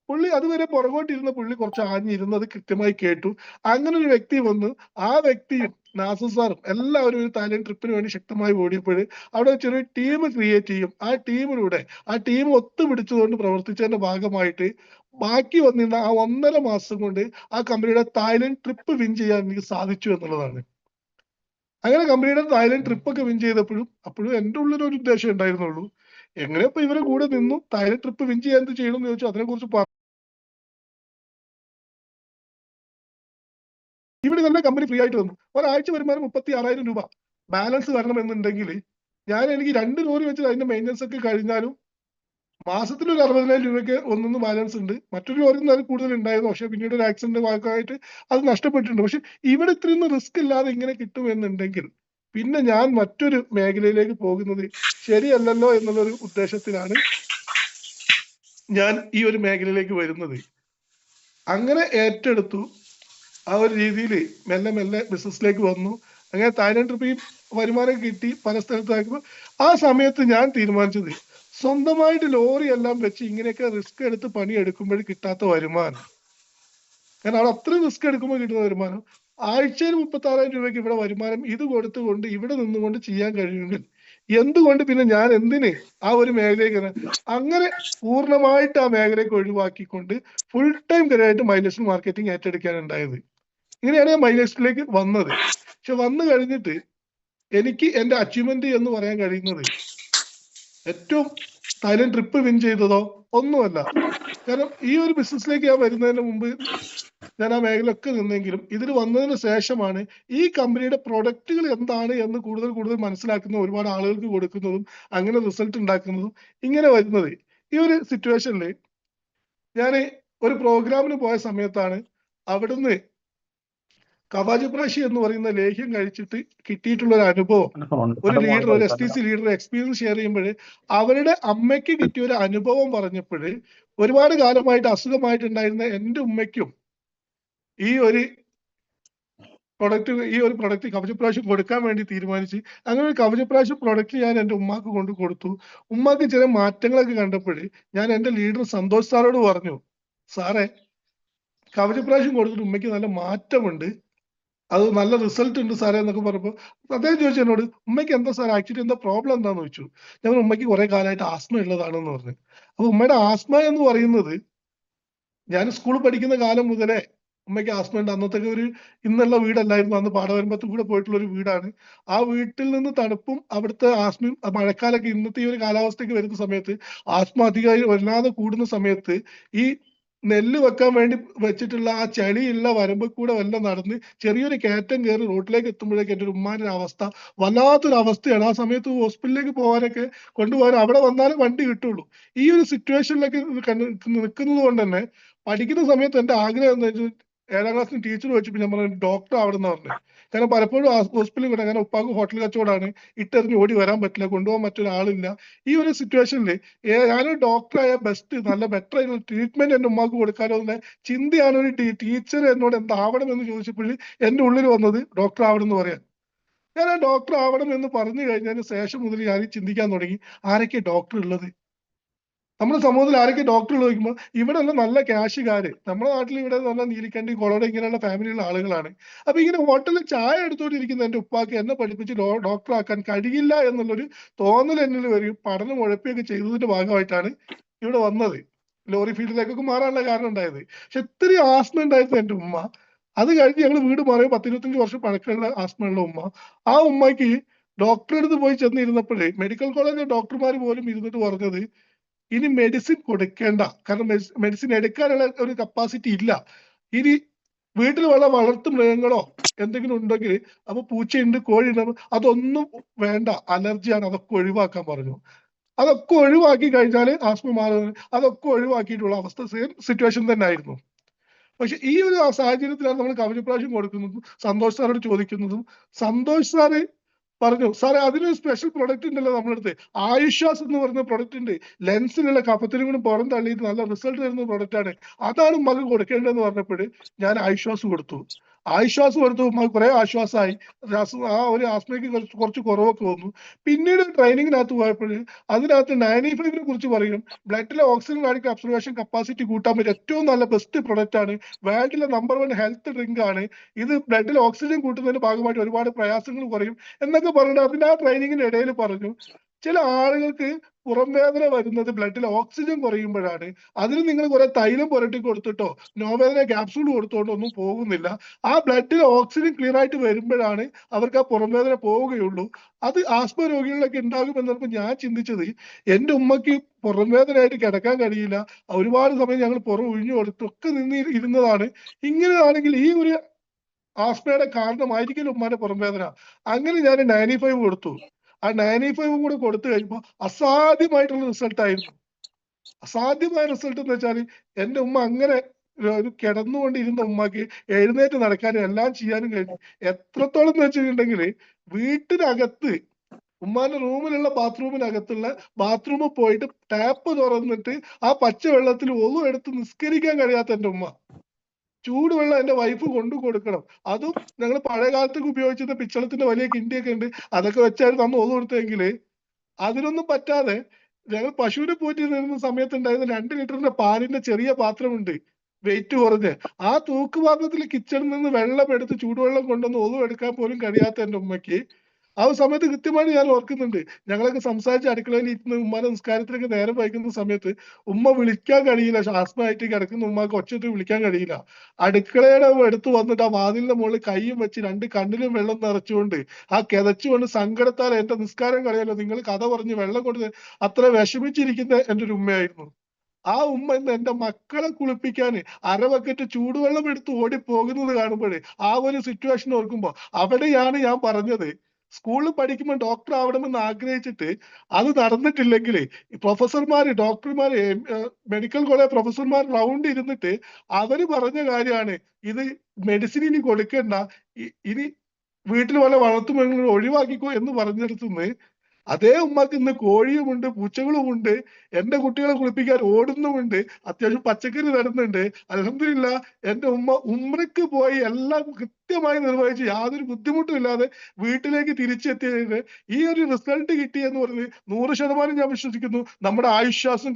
പുള്ളി അതുവരെ പുറകോട്ടിരുന്ന പുള്ളി കുറച്ച് ആഞ്ഞിരുന്നത് കൃത്യമായി കേട്ടു. അങ്ങനെ ഒരു വ്യക്തി വന്ന് ആ വ്യക്തിയും നാസർ സാറും എല്ലാവരും ഒരു തായ്ലൻഡ് ട്രിപ്പിന് വേണ്ടി ശക്തമായി ഓടിയപ്പോൾ അവിടെ ചെറിയ ടീം ക്രിയേറ്റ് ചെയ്യും. ആ ടീമിലൂടെ ആ ടീം ഒത്തുപിടിച്ചുകൊണ്ട് പ്രവർത്തിച്ചതിന്റെ ഭാഗമായിട്ട് ബാക്കി വന്നിരുന്ന ആ 1.5 മാസം കൊണ്ട് ആ കമ്പനിയുടെ തായ്ലൻഡ് ട്രിപ്പ് വിൻ ചെയ്യാൻ എനിക്ക് സാധിച്ചു എന്നുള്ളതാണ്. അങ്ങനെ കമ്പനിയുടെ തായ്ലൻഡ് ട്രിപ്പ് ഒക്കെ വിൻ ചെയ്തപ്പോഴും അപ്പോഴും എന്റെ ഉള്ളിൽ ഒരു ഉദ്ദേശം ഉണ്ടായിരുന്നുള്ളൂ, എങ്ങനെ ഇപ്പൊ ഇവരെ കൂടെ നിന്നു തായ്ലൻഡ് ട്രിപ്പ് വിൻ ചെയ്യാൻ എന്ത് ചെയ്യണം എന്ന് ചോദിച്ചു. അതിനെ കുറിച്ച് ഇവിടെ തന്നെ കമ്പനി ഫ്രീ ആയിട്ട് തന്നു. ഒരാഴ്ച വരുമാനം 36,000 രൂപ ബാലൻസ് വരണം എന്നുണ്ടെങ്കിൽ എനിക്ക് 2 ലോറി വെച്ച് അതിന്റെ മെയിൻ്റനൻസ് ഒക്കെ കഴിഞ്ഞാലും മാസത്തിൽ ഒരു 60,000 രൂപയ്ക്ക് ഒന്നൊന്ന് ബാലൻസ് ഉണ്ട്. മറ്റൊരു ലോറി അതിൽ കൂടുതൽ ഉണ്ടായിരുന്നു, പക്ഷെ പിന്നീട് ഒരു ആക്സിഡന്റ് ഭാഗമായിട്ട് അത് നഷ്ടപ്പെട്ടിട്ടുണ്ട്. പക്ഷെ ഇവിടെ ഇത്രയും റിസ്ക് ഇല്ലാതെ ഇങ്ങനെ കിട്ടുമെന്നുണ്ടെങ്കിൽ പിന്നെ ഞാൻ മറ്റൊരു മേഖലയിലേക്ക് പോകുന്നത് ശരിയല്ലല്ലോ എന്നുള്ളൊരു ഉദ്ദേശത്തിലാണ് ഞാൻ ഈ ഒരു മേഖലയിലേക്ക് വരുന്നത്. അങ്ങനെ ഏറ്റെടുത്തു. ആ ഒരു രീതിയിൽ മെല്ലെ മെല്ലെ ബിസിനസ്സിലേക്ക് വന്നു. അങ്ങനെ തായ്ലൻഡ് ട്രിപ്പ് വരുമാനം കിട്ടി, പല സ്ഥലത്താക്കുമ്പോൾ ആ സമയത്ത് ഞാൻ തീരുമാനിച്ചത് സ്വന്തമായിട്ട് ലോറി എല്ലാം വെച്ച് ഇങ്ങനെയൊക്കെ റിസ്ക് എടുത്ത് പണി എടുക്കുമ്പോൾ കിട്ടാത്ത വരുമാനം, കാരണം അവിടെ അത്രയും റിസ്ക് എടുക്കുമ്പോൾ കിട്ടുന്ന വരുമാനം, ആഴ്ചയിൽ 36,000 രൂപയ്ക്ക് ഇവിടെ വരുമാനം ഇത് കൊടുത്തുകൊണ്ട് ഇവിടെ നിന്നുകൊണ്ട് ചെയ്യാൻ കഴിയുമെങ്കിൽ എന്തുകൊണ്ട് പിന്നെ ഞാൻ എന്തിന് ആ ഒരു മേഖലയ്ക്ക്. അങ്ങനെ പൂർണ്ണമായിട്ട് ആ മേഖലയ്ക്ക് ഒഴിവാക്കിക്കൊണ്ട് ഫുൾ ടൈം കരിയറായിട്ട് മൈലേജ് മാർക്കറ്റിംഗ് ഏറ്റെടുക്കാൻ ഉണ്ടായത്. ഇങ്ങനെയാണ് ഞാൻ മൈലേജിലേക്ക് വന്നത്. പക്ഷെ വന്നു കഴിഞ്ഞിട്ട് എനിക്ക് എന്റെ അച്ചീവ്മെന്റ് എന്ന് പറയാൻ കഴിയുന്നത് ഏറ്റവും തായ്ലൻഡ് ട്രിപ്പ് വിൻ ചെയ്തതോ ഒന്നുമല്ല. കാരണം ഈ ഒരു ബിസിനസ്സിലേക്ക് ഞാൻ വരുന്നതിന് മുമ്പ് ഞാൻ ആ മേഖലയൊക്കെ നിന്നെങ്കിലും ഇതിൽ വന്നതിന് ശേഷമാണ് ഈ കമ്പനിയുടെ പ്രൊഡക്റ്റുകൾ എന്താണ് എന്ന് കൂടുതൽ മനസ്സിലാക്കുന്ന, ഒരുപാട് ആളുകൾക്ക് കൊടുക്കുന്നതും അങ്ങനെ റിസൾട്ട് ഉണ്ടാക്കുന്നതും ഇങ്ങനെ വരുന്നത്. ഈ ഒരു സിറ്റുവേഷനിൽ ഞാൻ ഒരു പ്രോഗ്രാമിന് പോയ സമയത്താണ് അവിടുന്ന് കവാജിപ്രാശി എന്ന് പറയുന്ന ലേഹ്യം കഴിച്ചിട്ട് കിട്ടിയിട്ടുള്ള ഒരു അനുഭവം, ഒരു ലീഡർ, ഒരു STC ലീഡർ എക്സ്പീരിയൻസ് ഷെയർ ചെയ്യുമ്പോൾ അവരുടെ അമ്മയ്ക്ക് കിട്ടിയ ഒരു അനുഭവം പറഞ്ഞപ്പോൾ ഒരുപാട് കാലമായിട്ട് അസുഖമായിട്ടുണ്ടായിരുന്ന എൻ്റെ ഉമ്മയ്ക്കും ഈ ഒരു പ്രൊഡക്റ്റ് കവചപ്രാശം കൊടുക്കാൻ വേണ്ടി തീരുമാനിച്ച് അങ്ങനെ ഒരു കവചപ്രാശം പ്രൊഡക്റ്റ് ഞാൻ എൻ്റെ ഉമ്മാക്ക് കൊണ്ട് കൊടുത്തു. ഉമ്മാക്ക് ചില മാറ്റങ്ങളൊക്കെ കണ്ടപ്പോൾ ഞാൻ എൻ്റെ ലീഡർ സന്തോഷ് സാറോട് പറഞ്ഞു, സാറേ കവചപ്രാശം കൊടുത്തിട്ട് ഉമ്മയ്ക്ക് നല്ല മാറ്റമുണ്ട്, അത് നല്ല റിസൾട്ട് ഉണ്ട് സാറേ എന്നൊക്കെ പറഞ്ഞപ്പോൾ അദ്ദേഹം ചോദിച്ചു എന്നോട്, ഉമ്മയ്ക്ക് എന്താ സാർ ആക്ച്വലി എന്താ പ്രോബ്ലം എന്താന്ന് ചോദിച്ചു. ഞങ്ങൾ ഉമ്മയ്ക്ക് കുറെ കാലമായിട്ട് ആസ്മ ഉള്ളതാണെന്ന് പറഞ്ഞു. അപ്പൊ ഉമ്മയുടെ ആസ്മ എന്ന് പറയുന്നത് ഞാൻ സ്കൂളിൽ പഠിക്കുന്ന കാലം മുതലേ ഉമ്മയ്ക്ക് ആസ്മ ഉണ്ട്. അന്നത്തെ ഒരു ഇന്നുള്ള വീടല്ലായിരുന്നു, അന്ന് പാടവരമ്പത്ത് കൂടെ പോയിട്ടുള്ള ഒരു വീടാണ്. ആ വീട്ടിൽ നിന്ന് തണുപ്പും അവിടുത്തെ ആസ്മയും മഴക്കാലൊക്കെ ഇന്നത്തെ ഈ ഒരു കാലാവസ്ഥയ്ക്ക് വരുന്ന സമയത്ത് ആസ്മ അധികമായി വല്ലാതെ കൂടുന്ന സമയത്ത് ഈ നെല്ല് വെക്കാൻ വേണ്ടി വെച്ചിട്ടുള്ള ആ ചളിയുള്ള വരമ്പിൽ കൂടെ വല്ലതും നടന്ന് ചെറിയൊരു കയറ്റം കയറി റോട്ടിലേക്ക് എത്തുമ്പോഴേക്ക് എൻ്റെ ഒരു ഉമ്മാന്റെ അവസ്ഥ വല്ലാത്തൊരു അവസ്ഥയാണ്. ആ സമയത്ത് ഹോസ്പിറ്റലിലേക്ക് പോകാനൊക്കെ കൊണ്ടുപോകാൻ അവിടെ വന്നാലേ വണ്ടി കിട്ടുള്ളൂ. ഈ ഒരു സിറ്റുവേഷനിലേക്ക് നിൽക്കുന്നത് കൊണ്ട് തന്നെ പഠിക്കുന്ന സമയത്ത് എൻ്റെ ആഗ്രഹം എന്താ വെച്ചാൽ 7ാം ക്ലാസ്സിന് ടീച്ചർ വെച്ചപ്പോൾ ഞാൻ പറഞ്ഞു ഡോക്ടർ ആവണമെന്ന് പറഞ്ഞു. കാരണം പലപ്പോഴും ഹോസ്പിറ്റലിൽ കൂടെ, കാരണം ഉപ്പാക്ക് ഹോട്ടൽ കച്ചവടമാണ്, ഇട്ടെറിഞ്ഞ് ഓടി വരാൻ പറ്റില്ല, കൊണ്ടുപോകാൻ മറ്റൊരാളില്ല. ഈ ഒരു സിറ്റുവേഷനിൽ ഞാനൊരു ഡോക്ടറായ ബെസ്റ്റ് നല്ല ബെറ്റർ ആയിട്ടുള്ള ട്രീറ്റ്മെന്റ് എൻ്റെ ഉമ്മാക്ക് കൊടുക്കാനോ എന്ന ചിന്തയാണ് ഒരു ടീച്ചർ എന്നോട് എന്താവണം എന്ന് ചോദിച്ചപ്പോൾ എൻ്റെ ഉള്ളിൽ വന്നത് ഡോക്ടർ ആവണം എന്ന് പറയാൻ. ഞാൻ ആ ഡോക്ടർ ആവണം എന്ന് പറഞ്ഞു കഴിഞ്ഞതിന് ശേഷം മുതൽ ഞാൻ ചിന്തിക്കാൻ തുടങ്ങി, ആരൊക്കെ ഡോക്ടർ ഉള്ളത്, നമ്മുടെ സമൂഹത്തിൽ ആരൊക്കെ ഡോക്ടർ ചോദിക്കുമ്പോൾ ഇവിടെ ഉള്ള നല്ല ക്യാഷുകാര്, നമ്മുടെ നാട്ടിൽ ഇവിടെ നല്ല നീലിക്കണ്ടി കൊളോടെ ഇങ്ങനെയുള്ള ഫാമിലിയുള്ള ആളുകളാണ്. അപ്പൊ ഇങ്ങനെ ഹോട്ടലിൽ ചായ എടുത്തുകൊണ്ടിരിക്കുന്ന എൻ്റെ ഉപ്പാക്ക് എന്നെ പഠിപ്പിച്ച് ഡോക്ടർ ആക്കാൻ കഴിയില്ല എന്നുള്ളൊരു തോന്നൽ എന്നിൽ വരികയും പഠനം ഉഴപ്പിയൊക്കെ ചെയ്തതിന്റെ ഭാഗമായിട്ടാണ് ഇവിടെ വന്നത്, ലോറി ഫീൽഡിലേക്കൊക്കെ മാറാനുള്ള കാരണം ഉണ്ടായത്. പക്ഷെ ഇത്രയും ആസ്മ ഉണ്ടായിരുന്നു എൻ്റെ ഉമ്മ. അത് കഴിഞ്ഞ് ഞങ്ങൾ വീട് മാറിയ 10-25 വർഷം പഴക്കമുള്ള ആസ്മയുള്ള ഉമ്മ. ആ ഉമ്മയ്ക്ക് ഡോക്ടറെ അടുത്ത് പോയി ചെന്നിരുന്നപ്പോഴേ മെഡിക്കൽ കോളേജിലെ ഡോക്ടർമാർ പോലും ഇരുന്നിട്ട് പറഞ്ഞത് ഇനി മെഡിസിൻ കൊടുക്കേണ്ട, കാരണം മെഡിസിൻ എടുക്കാനുള്ള ഒരു കപ്പാസിറ്റി ഇല്ല. ഇനി വീട്ടിൽ വളർത്തു മൃഗങ്ങളോ എന്തെങ്കിലും ഉണ്ടെങ്കിൽ, അപ്പൊ പൂച്ചയുണ്ട്, കോഴിയുണ്ട്, അതൊന്നും വേണ്ട, അലർജിയാണ്, അതൊക്കെ ഒഴിവാക്കാൻ പറഞ്ഞു. അതൊക്കെ ഒഴിവാക്കി കഴിഞ്ഞാൽ ആസ്മ മാറുന്നത്, അതൊക്കെ ഒഴിവാക്കിയിട്ടുള്ള അവസ്ഥ സെയിം സിറ്റുവേഷൻ തന്നെ ആയിരുന്നു. പക്ഷെ ഈ ഒരു സാഹചര്യത്തിലാണ് നമ്മൾ കവചപ്രാശം കൊടുക്കുന്നതും സന്തോഷ് സാറോട് ചോദിക്കുന്നതും സന്തോഷ് സാറ് പറഞ്ഞു, സാറേ അതിനൊരു സ്പെഷ്യൽ പ്രൊഡക്റ്റ് ഉണ്ടല്ലോ നമ്മളടുത്ത്, ആയുഷ്വാസ് എന്ന് പറയുന്ന പ്രൊഡക്റ്റ് ഉണ്ട്, ലെൻസിലുള്ള കഫത്തിനും കൂടി പുറം തള്ളിയിട്ട് നല്ല റിസൾട്ട് തരുന്ന പ്രൊഡക്റ്റ് ആണ്, അതാണ് മകൻ കൊടുക്കേണ്ടതെന്ന് പറഞ്ഞപ്പോൾ ഞാൻ ആയുഷ്വാസ് കൊടുത്തു. ആശ്വാസം കൊടുത്തു, കുറെ ആശ്വാസമായി. ആ ഒരു ആസ്മയ്ക്ക് കുറച്ച് കുറവൊക്കെ വന്നു. പിന്നീട് ട്രെയിനിങ്ങിനകത്ത് പോയപ്പോൾ അതിനകത്ത് 95 കുറിച്ച് പറയും, ബ്ലഡിലെ ഓക്സിജൻ റാഡിക്കൽ അബ്സർവേഷൻ കപ്പാസിറ്റി കൂട്ടാൻ പറ്റിയ ഏറ്റവും നല്ല ബെസ്റ്റ് പ്രൊഡക്റ്റ് ആണ്, വേൾഡിലെ നമ്പർ 1 ഹെൽത്ത് ഡ്രിങ്ക് ആണ് ഇത്, ബ്ലഡിൽ ഓക്സിജൻ കൂട്ടുന്നതിന്റെ ഭാഗമായിട്ട് ഒരുപാട് പ്രയാസങ്ങൾ കുറയും എന്നൊക്കെ പറഞ്ഞിട്ട് അതിന്റെ ആ ട്രെയിനിങ്ങിന് ഇടയിൽ പറഞ്ഞു, ചില ആളുകൾക്ക് പുറം വേദന വരുന്നത് ബ്ലഡിൽ ഓക്സിജൻ കുറയുമ്പോഴാണ്, അതിന് നിങ്ങൾ കുറെ തൈലം പുരട്ടി കൊടുത്തിട്ടോ നോവേദന ക്യാപ്സൂൾ കൊടുത്തോണ്ടോ ഒന്നും പോകുന്നില്ല, ആ ബ്ലഡിൽ ഓക്സിജൻ ക്ലിയർ ആയിട്ട് വരുമ്പോഴാണ് അവർക്ക് ആ പുറം വേദന പോവുകയുള്ളൂ. അത് ആസ്മ രോഗികളിലൊക്കെ ഉണ്ടാകും എന്നപ്പോൾ ഞാൻ ചിന്തിച്ചത്, എൻ്റെ ഉമ്മക്ക് പുറം വേദനയായിട്ട് കിടക്കാൻ കഴിയില്ല, ഒരുപാട് സമയം ഞങ്ങൾ പുറം ഒഴിഞ്ഞു കൊടുത്തൊക്കെ ഇരുന്നതാണ്, ഇങ്ങനെയാണെങ്കിൽ ഈ ഒരു ആസ്മയുടെ കാരണമായിരിക്കും ഉമ്മാന്റെ പുറം വേദന. അങ്ങനെ ഞാൻ 95 കൊടുത്തു. ആ 95 കൂടെ കൊടുത്തു കഴിയുമ്പോൾ അസാധ്യമായിട്ടുള്ള റിസൾട്ട് ആയിരുന്നു. അസാധ്യമായ റിസൾട്ട് എന്ന് വെച്ചാൽ എൻ്റെ ഉമ്മ അങ്ങനെ ഒരു കിടന്നുകൊണ്ടിരുന്ന ഉമ്മക്ക് എഴുന്നേറ്റ് നടക്കാനും എല്ലാം ചെയ്യാനും കഴിഞ്ഞു. എത്രത്തോളം എന്ന് വെച്ചിട്ടുണ്ടെങ്കിൽ വീട്ടിനകത്ത് ഉമ്മാന്റെ റൂമിലുള്ള ബാത്റൂമിനകത്തുള്ള ബാത്റൂമിൽ പോയിട്ട് ടാപ്പ് തുറന്നിട്ട് ആ പച്ചവെള്ളത്തിൽ ഒന്നും എടുത്ത് നിസ്കരിക്കാൻ കഴിയാത്ത എൻ്റെ ഉമ്മ, ചൂടുവെള്ളം എൻ്റെ വൈഫ് കൊണ്ടു കൊടുക്കണം, അതും ഞങ്ങൾ പഴയ കാലത്തൊക്കെ ഉപയോഗിച്ചിരുന്ന പിച്ചളത്തിന്റെ വലിയ കിണ്ടിയൊക്കെ ഉണ്ട്, അതൊക്കെ വെച്ചായിരുന്നു അന്ന് ഒന്നു കൊടുത്തെങ്കിൽ അതിനൊന്നും പറ്റാതെ ഞങ്ങൾ പശുവിനെ പോറ്റി നിന്ന സമയത്ത് ഉണ്ടായിരുന്ന 2 ലിറ്ററിന്റെ പാലിന്റെ ചെറിയ പാത്രമുണ്ട്, വെയിറ്റ് കുറഞ്ഞ്, ആ തൂക്കുപാത്രത്തിൽ കിച്ചണിൽ നിന്ന് വെള്ളം എടുത്ത് ചൂടുവെള്ളം കൊണ്ടുവന്ന് ഒന്നും എടുക്കാൻ പോലും കഴിയാത്ത എൻ്റെ ഉമ്മയ്ക്ക് ആ സമയത്ത് കൃത്യമായിട്ട് ഞാൻ ഓർക്കുന്നുണ്ട്, ഞങ്ങളൊക്കെ സംസാരിച്ച് അടുക്കളയിൽ ഇരുന്ന് ഉമ്മാന്റെ നിസ്കാരത്തിലൊക്കെ നേരം വൈകുന്ന സമയത്ത് ഉമ്മ വിളിക്കാൻ കഴിയില്ല, ആസ്മയായിട്ട് കിടക്കുന്ന ഉമ്മക്ക് ഒച്ചയിട്ട് വിളിക്കാൻ കഴിയില്ല, അടുക്കളയുടെ എടുത്ത് വന്നിട്ട് ആ വാതിലിന്റെ മുകളിൽ കൈയും വെച്ച് 2 കണ്ണിലും വെള്ളം നിറച്ചുകൊണ്ട് ആ കിതച്ചുകൊണ്ട് സങ്കടത്താൽ എന്റെ നിസ്കാരം കളയല്ലോ, നിങ്ങൾ കഥ പറഞ്ഞ് വെള്ളം കൊടുത്ത് അത്ര വിഷമിച്ചിരിക്കുന്ന എൻ്റെ ഒരു ഉമ്മയായിരുന്നു. ആ ഉമ്മ ഇന്ന് എൻ്റെ മക്കളെ കുളിപ്പിക്കാന് അര ബക്കറ്റ് ചൂടുവെള്ളം എടുത്ത് ഓടി പോകുന്നത് കാണുമ്പോൾ ആ ഒരു സിറ്റുവേഷൻ ഓർക്കുമ്പോ അവിടെയാണ് ഞാൻ പറഞ്ഞത്, സ്കൂളിൽ പഠിക്കുമ്പോൾ ഡോക്ടർ ആവണമെന്ന് ആഗ്രഹിച്ചിട്ട് അത് നടന്നിട്ടില്ലെങ്കിൽ പ്രൊഫസർമാര്, ഡോക്ടർമാര്, മെഡിക്കൽ കോളേജ് പ്രൊഫസർമാർ റൗണ്ട് ഇരുന്നിട്ട് അവര് പറഞ്ഞ കാര്യമാണ്, ഇത് മെഡിസിൻ ഇനി കൊടുക്കണ്ട, ഇനി വീട്ടിൽ വല്ല വളർത്തുമൃഗങ്ങൾ ഒഴിവാക്കിക്കോ എന്ന് പറഞ്ഞെടുത്തുനിന്ന് അതേ ഉമ്മക്ക് ഇന്ന് കോഴിയുമുണ്ട്, പൂച്ചകളുമുണ്ട്, എന്റെ കുട്ടികളെ കുളിപ്പിക്കാൻ ഓടുന്നുമുണ്ട്, അത്യാവശ്യം പച്ചക്കറി തരുന്നുണ്ട്. അൽഹംദുലില്ലാ എന്റെ ഉമ്മ ഉംറയ്ക്ക് പോയി എല്ലാം കൃത്യമായി നിർവഹിച്ച് യാതൊരു ബുദ്ധിമുട്ടും ഇല്ലാതെ വീട്ടിലേക്ക് തിരിച്ചെത്തിയതിന് ഈ ഒരു റിസൾട്ട് കിട്ടി എന്ന് പറഞ്ഞ് 100% ഞാൻ വിശ്വസിക്കുന്നു നമ്മുടെ ആയുഷ്വാസും